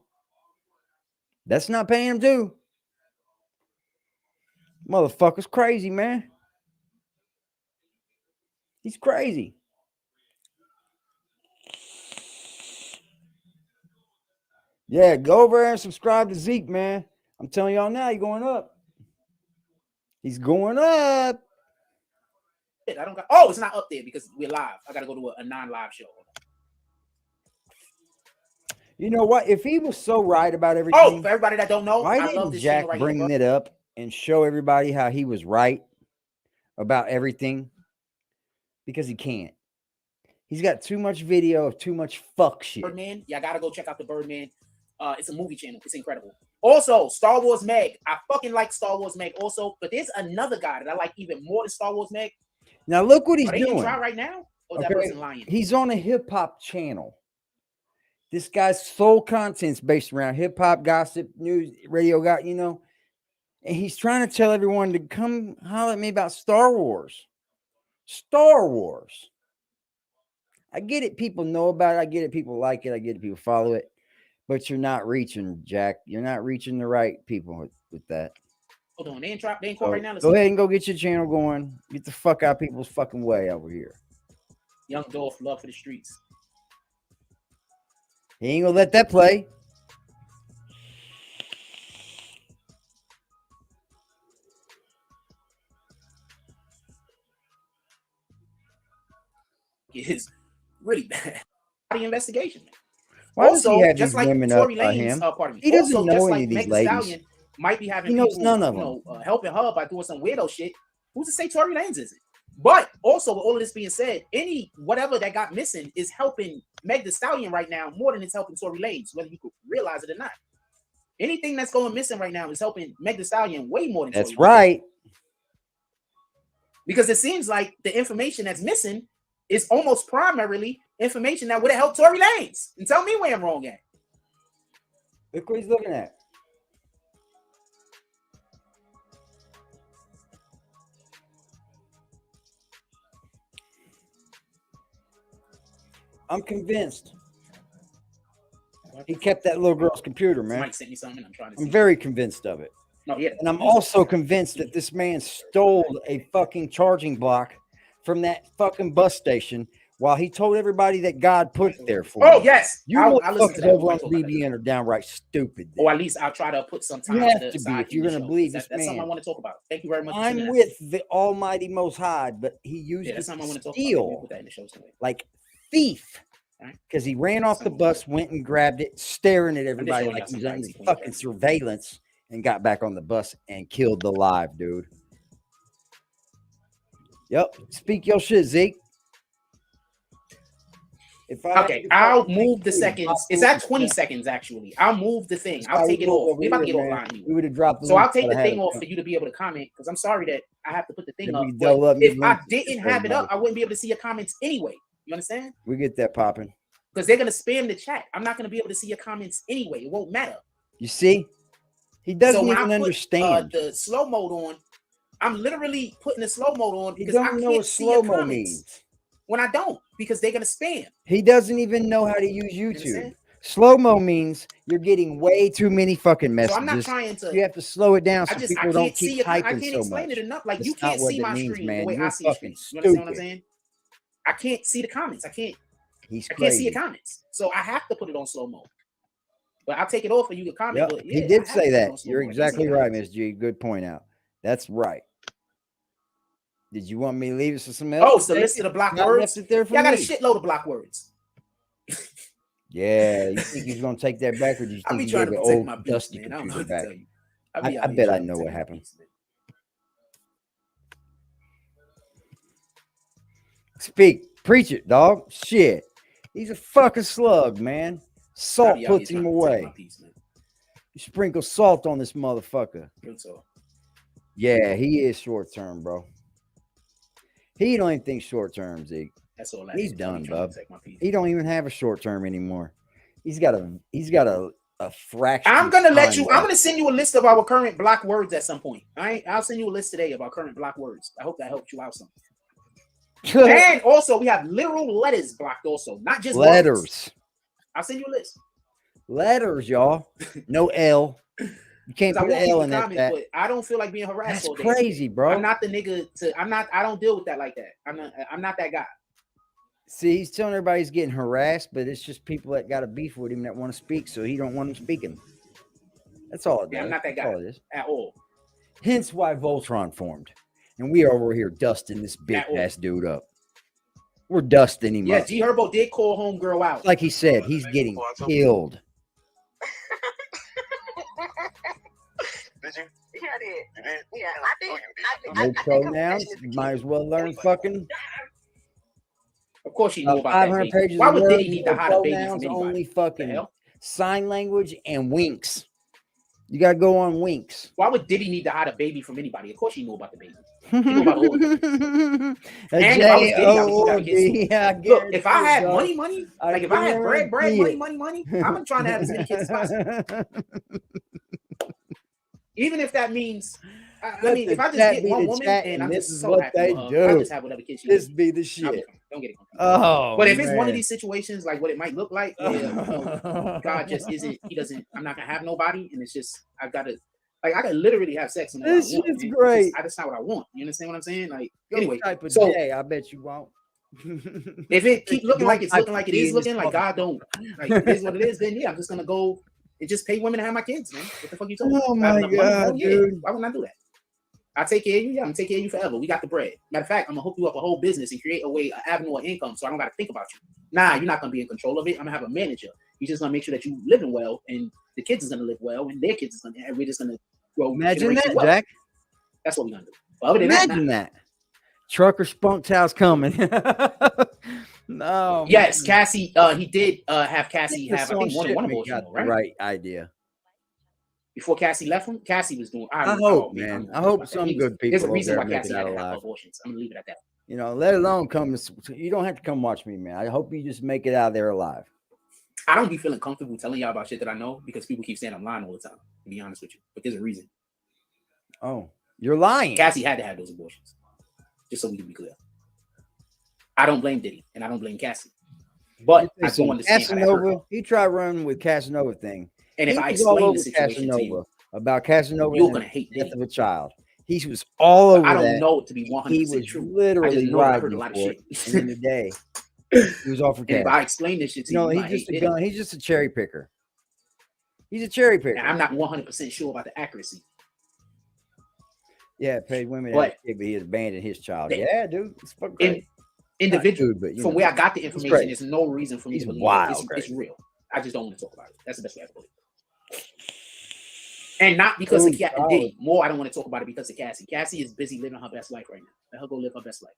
That's not paying them too. Motherfucker's crazy, man. He's crazy. Yeah, go over there and subscribe to Zeke, man. I'm telling y'all now, he's going up. He's going up. I don't got. Oh, it's not up there because we're live. I got to go to a non-live show. You know what? If he was so right about everything, oh, for everybody that don't know, why I didn't love this Jack right bring here, it up and show everybody how he was right about everything? Because he can't. He's got too much video of too much fuck shit. Birdman, yeah, I gotta go check out the Birdman. It's a movie channel. It's incredible. Also, Star Wars Meg. I fucking like Star Wars Meg also, but there's another guy that I like even more than Star Wars Meg. Now look what he's Are they doing. in trial right now? Or is that person lying? He's on a hip hop channel. This guy's sole content's based around hip hop, gossip, news, radio guy, you know. And he's trying to tell everyone to come holler at me about Star Wars. Star Wars. I get it. People know about it. I get it. People like it. I get it. People follow it. But you're not reaching, Jack. You're not reaching the right people with that. Hold on. They in court right now. Go ahead and go get your channel going. Get the fuck out of people's fucking way over here. Young Dolph, love for the streets. He ain't gonna let that play. It's really bad. The investigation. Why also, does he have just these like women Tory up by Lanez, him? pardon me. He doesn't also, know just any like of these Meg Thee ladies. Stallion might be having He knows people, none of them. helping her by doing some weirdo shit. Who's to say Tory Lanez isn't? But also, with all of this being said, whatever that got missing is helping Meg Thee Stallion right now more than it's helping Tory Lanez, whether you could realize it or not. Anything that's going missing right now is helping Meg Thee Stallion way more than That's Tory right. Lanez. Because it seems like the information that's missing is almost primarily information that would have helped Tory Lanez. And tell me where I'm wrong at. Look what he's looking at. I'm convinced. He kept that little girl's computer, man. Mike sent me something. I'm very convinced of it. No, yeah. And I'm also convinced that this man stole a fucking charging block from that fucking bus station while he told everybody that God put it there for him. Oh, yes. You motherfuckers over on BBN are downright stupid. Or at least I'll try to put some time you have to to the be side if you're going to believe this That's man. something I want to talk about. Thank you very much. I'm with the Almighty Most High, but he used that's something I want to steal put that in the show tonight. like thief. Because he ran off the bus, went and grabbed it, staring at everybody like he was under fucking surveillance, and got back on the bus and killed the live dude. Yep. Speak your shit, Zeke. I'll move the seconds. It's at 20 seconds, actually. I'll move the thing. I'll take it off. We're about to get offline. We would have dropped so I'll take the thing off for you to be able to comment, because I'm sorry that I have to put the thing up. If I didn't have it up, I wouldn't be able to see your comments anyway. You understand? We get that popping. Because they're going to spam the chat. I'm not going to be able to see your comments anyway. It won't matter. You see? He doesn't even understand. The slow mode on. I'm literally putting the slow mode on because I don't know can't what see your slow-mo comments. means. When I don't, because they're going to spam. He doesn't even know how to use YouTube. Slow-mo means you're getting way too many fucking messages. So I'm not trying to. You have to slow it down so people don't keep typing I can't so explain much. it enough. Like, That's you can't not what see it my means, screen man. the way You're I see the fucking screen. You understand what I'm stupid. saying? I can't see the comments. I can't. He's I can't see crazy. your comments, so I have to put it on slow mo. But I'll take it off and you can comment. Yep, But he yeah, did I have to say put it that. on slow You're mo. I can't see exactly your right, comments. Miss G. Good point out. That's right. Did you want me to leave it for some else? Oh, it's the list of the block words. Left it there for Yeah, I got a me. shitload of block words. Yeah, you think he's gonna take that back, or do you I think be he trying gave to the protect old my peace, dusty man. I don't know computer what to back? tell you. I I bet I know what happened. Speak, preach it, dog. Shit, he's a fucking slug, man. Salt puts him away. You sprinkle salt on this motherfucker. Yeah, he is short term, bro. He don't even think short term, Zeke. That's all. He's done, bub. He don't even have a short term anymore. He's got a fraction. I'm gonna let you. I'm gonna send you a list of our current block words at some point. I'll send you a list today of our current block words. I hope that helps you out some. And also, we have literal letters blocked. Also, not just letters. Words. I'll send you a list. Letters, y'all. No L. You can't put an L in that. But I don't feel like being harassed. That's all day. crazy, bro. I'm not the nigga to. I don't deal with that like that. I'm not that guy. See, he's telling everybody he's getting harassed, but it's just people that got a beef with him that want to speak, so he don't want him speaking. That's all it is. I'm not that guy at all. Hence why Voltron formed. And we are over here dusting this big ass dude up. We're dusting him up. Yeah, G Herbo did call homegirl out. Like he said, he's getting killed. Did you? Yeah, I did. You did? Yeah, I think. No pronouns. You might as well learn fucking. Of course, she knew about 500 that. pages. Why of would words, Diddy need to no hide a baby pronouns, from anybody? only fucking sign language and winks. You gotta go on winks. Why would Diddy need to hide a baby from anybody? Of course, he knew about the baby. He knew about all of them. And if I was Diddy, I would keep having kids. Look, if I had money, like if I had bread, money, I'm trying to have as many kids as possible. Even if that means, I mean, if I just get one woman and I'm just so happy with her, I just have whatever kids she wants. This be the shit. Don't get it confused. Oh, but if it's one of these situations, like what it might look like, God just isn't. He doesn't. I'm not gonna have nobody, and it's just I gotta. Like I could literally have sex. And this shit's great. That's not what I want. You understand what I'm saying? Like Your anyway, type of so day, I bet you won't. If it keep looking like it's looking like it is looking, like God don't, like it is what it is, then yeah, I'm just gonna go and just pay women to have my kids, man. What the fuck you talking about? Oh my God, dude. Why wouldn't I do that? I take care of you. Yeah, I'm gonna take care of you forever. We got the bread. Matter of fact, I'm gonna hook you up a whole business and create an avenue of income, so I don't gotta think about you. Nah, you're not gonna be in control of it. I'm gonna have a manager. He's just gonna make sure that you living well, and the kids is gonna live well, and their kids is gonna. And we're just gonna grow. Imagine that, Jack. That's what we're gonna do. But other than Imagine that. Trucker Spunk's house coming. No. Yes, Cassie. He did have Cassie have. I think one abortion, got the right idea. Before Cassie left him, Cassie was doing. I hope, man. I hope some good people. There's a reason why make Cassie it out had to have alive. abortions. I'm gonna leave it at that. You know, let alone come. You don't have to come watch me, man. I hope you just make it out there alive. I don't be feeling comfortable telling y'all about shit that I know because people keep saying I'm lying all the time. To be honest with you, but there's a reason. Oh, you're lying. Cassie had to have those abortions, just so we can be clear. I don't blame Diddy, and I don't blame Cassie. But I don't understand Casanova. He tried running with Casanova thing, and if I explain the situation Casanova to you, about Casanova, you're gonna hate death Diddy. of a child. He was all over. I don't that. know it to be 100% He was true. literally riding a lot of for shit. it. In the day, he was all for cash. If I explain this shit to you, he's just a gun. He's just a cherry picker. He's a cherry picker. And I'm not 100% sure about the accuracy. Yeah, paid women, but he had abandoned his child. Yeah, dude, it's fucking crazy. Individual, but, from where I got the information, there's no reason for me to believe it's real. I just don't want to talk about it. That's the best way I can believe it. And not because of Diddy. More, I don't want to talk about it because of Cassie. Cassie is busy living her best life right now. Let her go live her best life.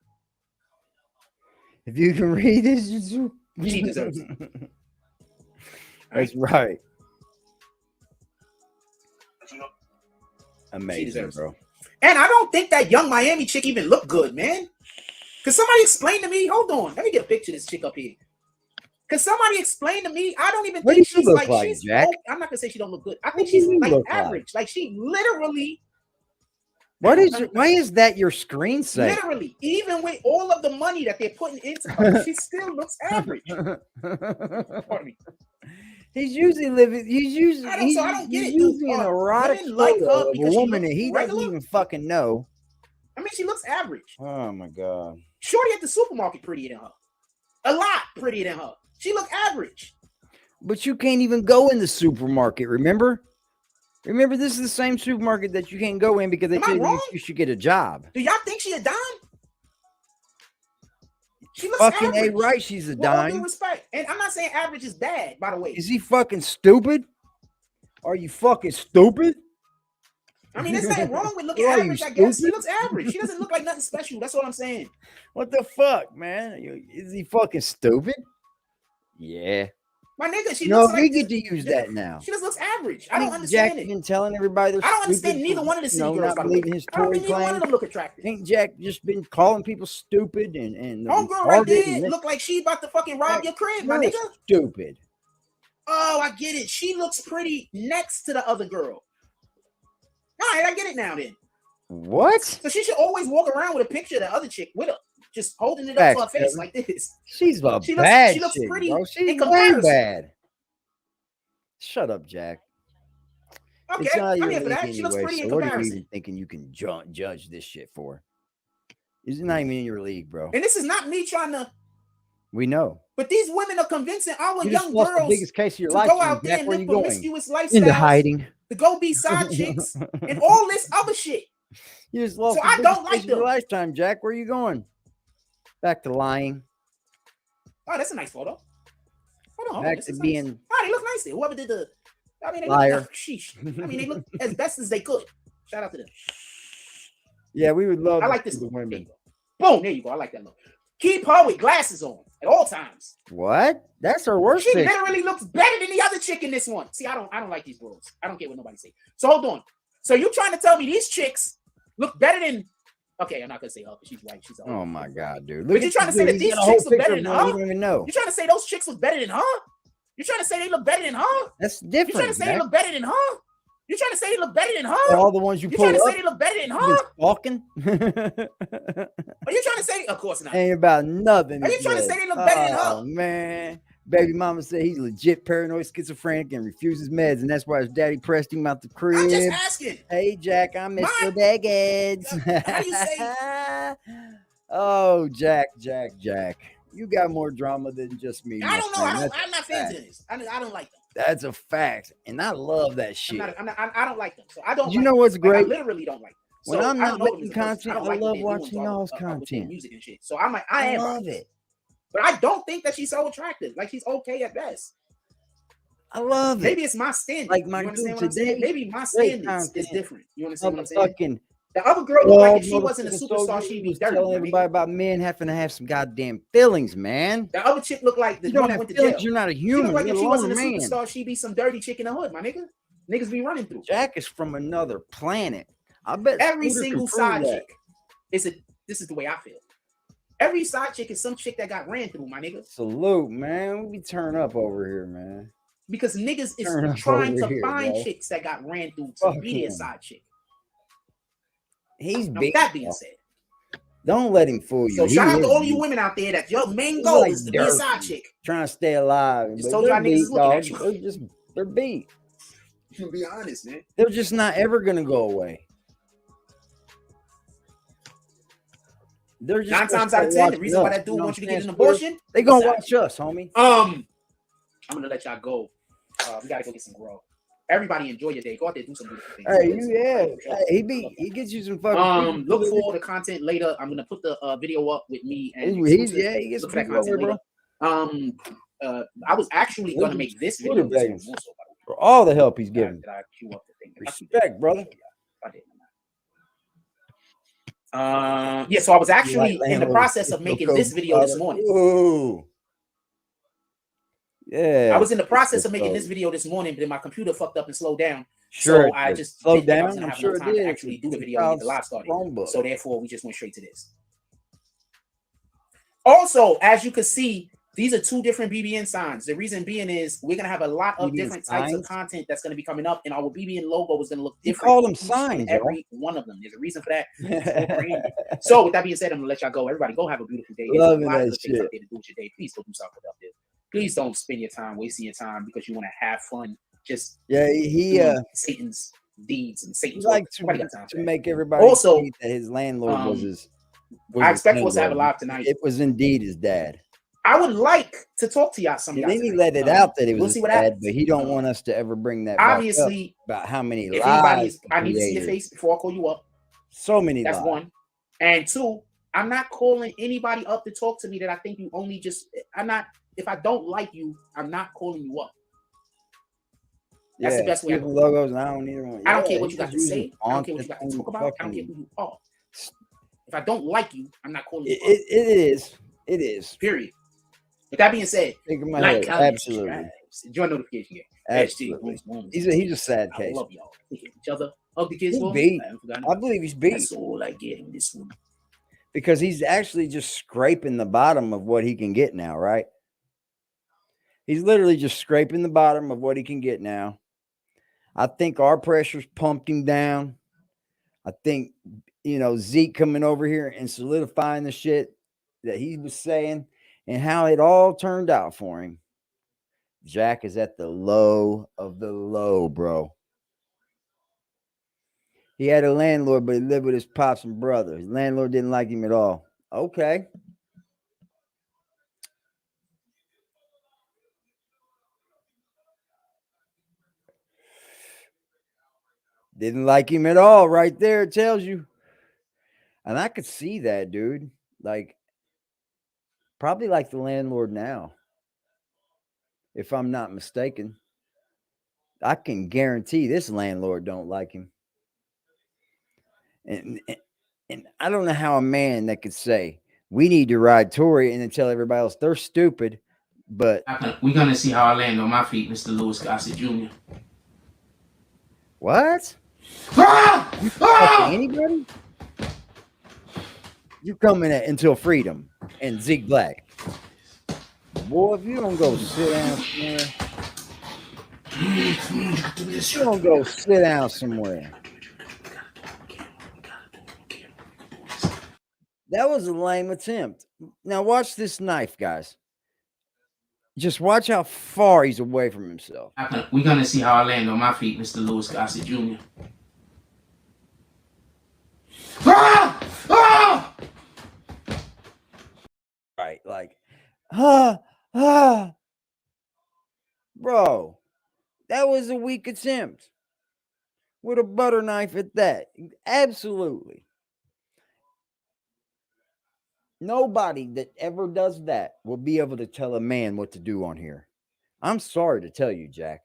If you can read this, she deserves it. That's right. Amazing, bro. And I don't think that young Miami chick even looked good, man. Could somebody explain to me? Hold on, let me get a picture of this chick up here. Could somebody explain to me? I don't even think she's like she's. Jack? I'm not gonna say she don't look good. I think she's like average. Like she literally. Why is that your screen say? Literally, even with all of the money that they're putting into her, she still looks average. Pardon me. He's usually living. He's usually. I don't get it. Usually an erotic photo of a woman that he regular? doesn't even fucking know. I mean, she looks average. Oh my God. Shorty at the supermarket prettier than her. A lot prettier than her. She look average. But you can't even go in the supermarket, remember? Remember, this is the same supermarket that you can't go in because they Am I tell you wrong? you should get a job. Do y'all think she a dime? She looks Fucking average. A right, she's a With all due dime. respect. And I'm not saying average is bad, by the way. Is he fucking stupid? Are you fucking stupid? I mean, there's nothing wrong with looking Are you average, I guess. She stupid? looks average. She doesn't look like nothing special. That's what I'm saying. What the fuck, man? Is he fucking stupid? Yeah. My nigga, she No, looks we like get to use that now. She just looks average. I don't Ain't understand Jack it. been telling everybody they're I don't stupid understand neither for, one of the city you know, girls, not by the way. believing his I don't Tory think neither one of claims? them look attractive. Ain't Jack just been calling people stupid and Homegirl right retarded there and look like she about to fucking rob your crib, my you're nigga. stupid. Oh, I get it. She looks pretty next to the other girl. All right, I get it now then. What? So she should always walk around with a picture of the other chick with her, just holding it up Facts, to her face Kevin. like this. She's a She bad looks chick, pretty bro. She's in way comparison. bad. Shut up, Jack. Okay, It's not I'm your here for league that. She looks anyway, pretty so in what are you comparison. even thinking you can judge this shit for? It's not even in your league, bro. And this is not me trying to, We know. but these women are convincing our You just young lost the girls biggest case of your to life, go out there Jack. and Where live you going? promiscuous Into lifestyles, hiding. to go be side chicks, and all this other shit. You just lost So the I biggest don't case like of your them. lifetime, Jack. Where you going? Back to lying. Oh, that's a nice photo. Hold on, Back this to is being nice. Oh, they look nice there. Whoever did the, I mean, they liar. look, sheesh. I mean, they look as best as they could. Shout out to them. Yeah, we would love I like to this see the look. There women. you go. Boom, there you go. I like that look. Keep her with glasses on at all times. What? That's her worst She picture. literally looks better than the other chick in this one. See, I don't like these girls. I don't get what nobody say. So hold on. So you trying to tell me these chicks look better than? Okay, I'm not gonna say her because she's white. She's Oh my god, dude! But you're trying to say that these chicks look better than her? You don't even know. You're trying to say those chicks look better than her? You're trying to say they look better than her? That's You're trying different. to say Jack. they look better than her? You're trying to say they look better than her? All the ones you You're pull trying to up. say they look better than You her? just talking. Are you trying to say? Of course not. Ain't about nothing. Are you trying to say they look better than her? Oh man, baby mama said he's legit paranoid schizophrenic and refuses meds, and that's why his daddy pressed him out the crib. I'm just asking. Hey Jack, I miss My- your baggage. How do you say? Oh Jack, you got more drama than just me. I my don't know. friend. I'm That's not a fans fact. of this. I don't like them. That's a fact, and I love that shit. I don't like them. So I don't. You like know them. what's Like, great? I literally don't like them. So When I'm I not don't know them making as a person. content, don't I like what love they're doing watching with all y'all's with their content. music and shit. So I'm like, I am. love it. But I don't think that she's so attractive. Like she's okay at best. I love it. Maybe it's my standard. Like my you understand dude what I'm saying? today, Maybe my great standards is content. different. You understand what I'm saying? Motherfucking The other girl looked like if she Lord, wasn't a motherfucking superstar, soldier, she'd he be was dirty. telling my everybody nigga. about men having to have some goddamn feelings, man. The other chick looked like the You don't one that have went to feelings, jail. you're not a She human. looked like You're if she a wasn't a man. superstar, she'd be some dirty chick in the hood, my nigga. Niggas be running through. Jack is from another planet. I bet Every Scooter single can prove side that. chick is a. This is the way I feel. Every side chick is some chick that got ran through, my nigga. Salute, man. We turn up over here, man. Because niggas Turn up is trying over to here, find bro. chicks that got ran through to Fuck be their him. side chick. He's Now, big. with that being bro. said, Don't let him fool you. so He shout out is to all you big. women out there that your main He's goal like is to be a dirty. side chick. Trying to stay alive. Just but told they're y'all niggas is beat, looking dog. at you. They're beat. To be honest, man. They're just not ever gonna go away. They're just 9 gonna times out of start 10, the reason why watching that dude us. wants you to know get an what I'm saying? abortion, They gonna side watch us, homie. I'm gonna let y'all go. We gotta go get some grow. Everybody enjoy your day. Go out there, do some beautiful things. Hey, he gets you some fucking. Look for the content later. I'm gonna put the video up with me and he gets look for that people over, content later. I was actually gonna make this video this one also, by the way. for all the help he's giving. Did I queue up the thing? Respect, brother. I did. Yeah, so I was actually Like in the landlord. process of making this video this morning. Ooh. Yeah. I was in the process of making this video this morning, but then my computer fucked up and slowed down. Sure. So I just slowed didn't think I down. was gonna I'm have sure enough it time to did. actually do the video and get the live started. Chromebook. So therefore, we just went straight to this. Also, as you can see, these are 2 different BBN signs. The reason being is we're gonna have a lot of BBN different types of signs? content that's gonna be coming up, and our BBN logo is gonna look You different. call them for each and signs, every one of them. There's a reason for that. So with that being said, I'm gonna let y'all go. Everybody, go have a beautiful day. There's Loving a lot of that good things shit. out there to do with your day. Please go do something productive. Please don't spend your time wasting your time because you want to have fun. Just he doing Satan's deeds and Satan's like work. Nobody got time for to that. make everybody Also, see that his landlord was his. I expect for us to have a landlord. live tonight. It was indeed his dad. I would like to talk to y'all some. And then he let it out that it was see what sad, happens. but he don't want us to ever bring that back Obviously, up about how many if anybody lies is, I need to see your face before I call you up. So many That's lies. one. And two, I'm not calling anybody up to talk to me that I think you only just. I'm not. If I don't like you, I'm not calling you up. That's the best way. The logos, and I don't either one. I don't care what you got to say. I don't care what you got to talk about. I don't care who you are. If I don't like you, I'm not calling you up. It is. Period. With that being said, like absolutely. Join notification. Absolutely. He's a sad case. I love y'all. Look at each other. Hug the kids. He's beat. I believe he's beat. That's all I get in this one. Because he's actually just scraping the bottom of what he can get now, right? He's literally just scraping the bottom of what he can get now. I think our pressure's pumped him down. I think, Zeke coming over here and solidifying the shit that he was saying and how it all turned out for him. Jack is at the low of the low, bro. He had a landlord, but he lived with his pops and brother. His landlord didn't like him at all. Okay. Didn't like him at all. Right there, it tells you. And I could see that, dude. Like, probably like the landlord now. If I'm not mistaken. I can guarantee this landlord don't like him. And I don't know how a man that could say, we need to ride Tory and then tell everybody else they're stupid, but we're gonna see how I land on my feet, Mr. Lewis Gossett Jr. What? Anybody? You coming until freedom and Zeke Black. Boy, if you don't go sit down somewhere. You don't go sit down somewhere. That was a lame attempt. Now watch this knife, guys. Just watch how far he's away from himself. We're gonna see how I land on my feet, Mr. Lewis Gossett Jr. Right, like, bro, that was a weak attempt with a butter knife at that. Absolutely. Nobody that ever does that will be able to tell a man what to do on here. I'm sorry to tell you, Jack.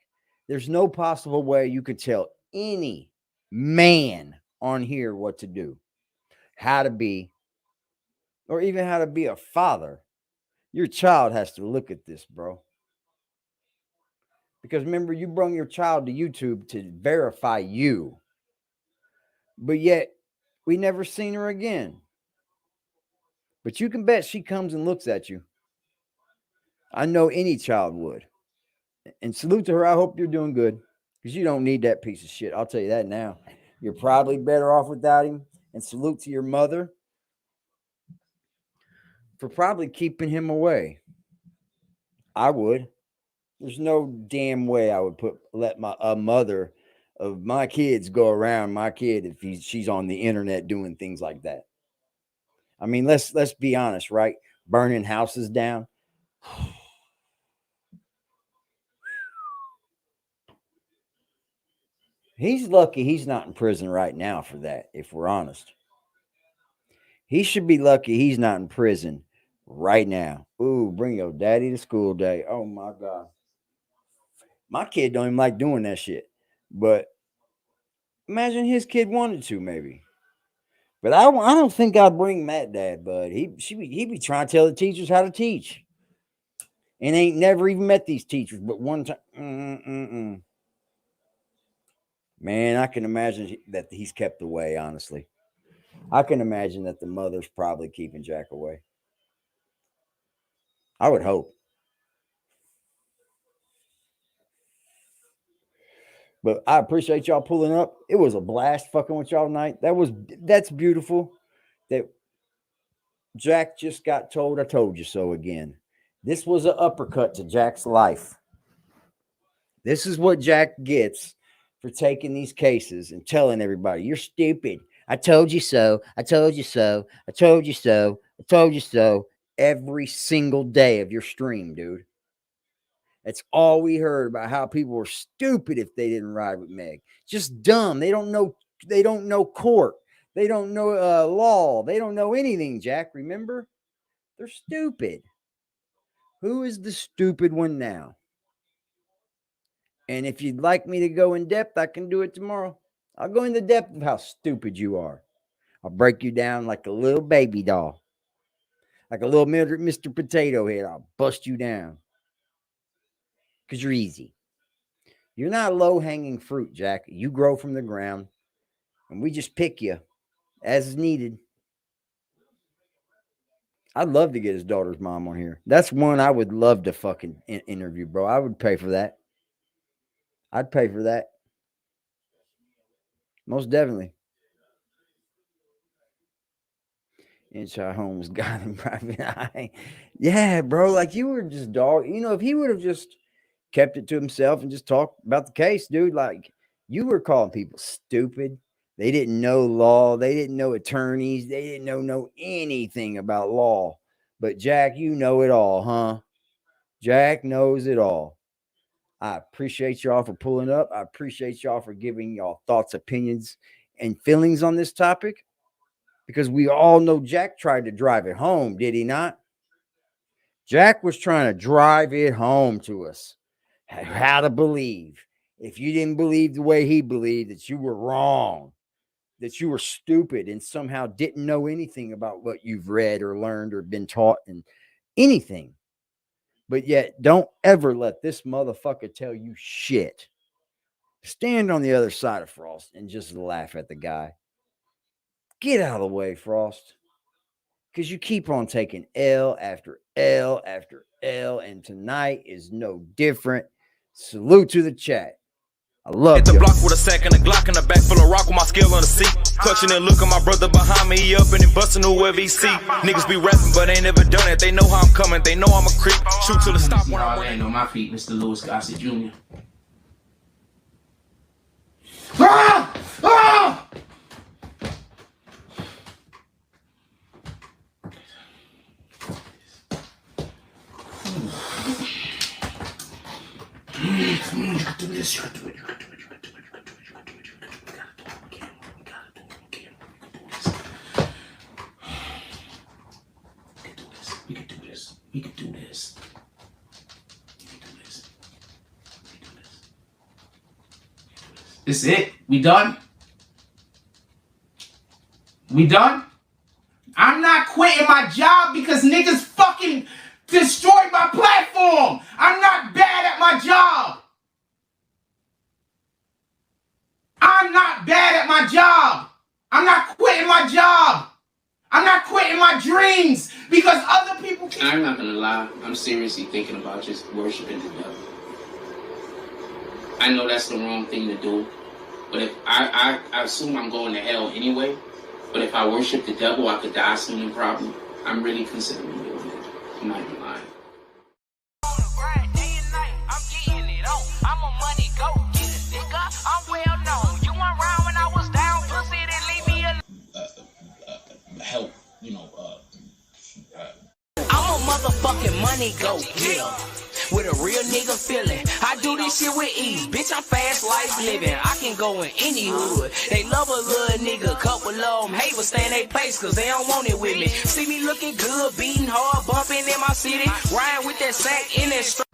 There's no possible way you could tell any man on here what to do, how to be, or even how to be a father. Your child has to look at this, bro. Because remember, you brought your child to YouTube to verify you. But yet, we never seen her again. But you can bet she comes and looks at you. I know any child would. And salute to her. I hope you're doing good. Because you don't need that piece of shit. I'll tell you that now. You're probably better off without him. And salute to your mother for probably keeping him away. I would. There's no damn way I would let a mother of my kids go around my kid if she's on the internet doing things like that. I mean, let's be honest, right? Burning houses down. He's lucky he's not in prison right now for that, if we're honest. He should be lucky he's not in prison right now. Ooh, bring your daddy to school day. Oh, my God. My kid don't even like doing that shit. But imagine his kid wanted to, maybe. But I don't think I'd bring Matt dad, bud. He'd be trying to tell the teachers how to teach. And ain't never even met these teachers, but one time. Man, I can imagine that he's kept away, honestly. I can imagine that the mother's probably keeping Jack away. I would hope. But I appreciate y'all pulling up. It was a blast fucking with y'all tonight. That's beautiful. That Jack just got told, I told you so again. This was an uppercut to Jack's life. This is what Jack gets for taking these cases and telling everybody, you're stupid. I told you so. I told you so. I told you so. I told you so. every single day of your stream, dude. That's all we heard about how people were stupid if they didn't ride with Meg. Just dumb. They don't know court. They don't know law. They don't know anything, Jack. Remember? They're stupid. Who is the stupid one now? And if you'd like me to go in depth, I can do it tomorrow. I'll go into depth of how stupid you are. I'll break you down like a little baby doll. Like a little Mr. Potato Head. I'll bust you down. Because you're easy. You're not low-hanging fruit, Jack. You grow from the ground. And we just pick you as needed. I'd love to get his daughter's mom on here. That's one I would love to fucking interview, bro. I would pay for that. I'd pay for that. Most definitely. Inside Holmes got him private eye. Yeah, bro. Like you were just dog. You know, if he would have just kept it to himself and just talked about the case, dude, like you were calling people stupid. They didn't know law. They didn't know attorneys. They didn't know anything about law. But Jack, you know it all, huh? Jack knows it all. I appreciate y'all for pulling up. I appreciate y'all for giving y'all thoughts, opinions, and feelings on this topic. Because we all know Jack tried to drive it home, did he not? Jack was trying to drive it home to us. How to believe. If you didn't believe the way he believed, that you were wrong. That you were stupid and somehow didn't know anything about what you've read or learned or been taught and anything. But yet, don't ever let this motherfucker tell you shit. Stand on the other side of Frost and just laugh at the guy. Get out of the way, Frost. Because you keep on taking L after L after L, and tonight is no different. Salute to the chat. I love Hit the block with a sack and a Glock and a back full of rock with my skill on the seat. Clutching and look at my brother behind me, he up and he busting whoever he see. Niggas be rapping, but ain't never done it. They know how I'm coming, they know I'm a creep. Shoot till the stop when I land on my feet, Mr. Lewis Gossett Jr. Ah! Ah! You can do this, you can do it, you can do it, you can do it, you can do it, you can do it, you can do it, you gotta do it, you gotta do it, you can do this. We can do this, we can do this, we can do this, we can do this. This is it? We done? We done? I'm not quitting my job because niggas fucking destroyed my platform. I'm not bad at my job. I'm not bad at my job. I'm not quitting my job. I'm not quitting my dreams because other people can. I'm not gonna lie. I'm seriously thinking about just worshiping the devil. I know that's the wrong thing to do, but if I assume I'm going to hell anyway. But if I worship the devil, I could die soon, probably. I'm really considering doing it. I'm not even lying. Help, you know, I'm a motherfucking money go getter with a real nigga feeling. I do this shit with ease, bitch. I'm fast life living. I can go in any hood. They love a little nigga, couple of them hate, but stay in their place cause they don't want it with me. See me looking good, beating hard, bumping in my city, riding with that sack in that strap.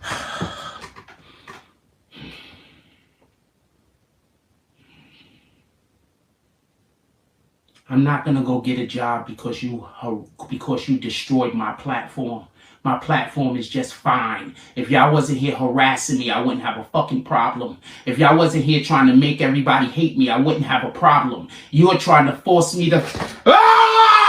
I'm not gonna go get a job because you destroyed my platform. My platform is just fine. If y'all wasn't here harassing me, I wouldn't have a fucking problem. If y'all wasn't here trying to make everybody hate me, I wouldn't have a problem. You're trying to force me to. Ah!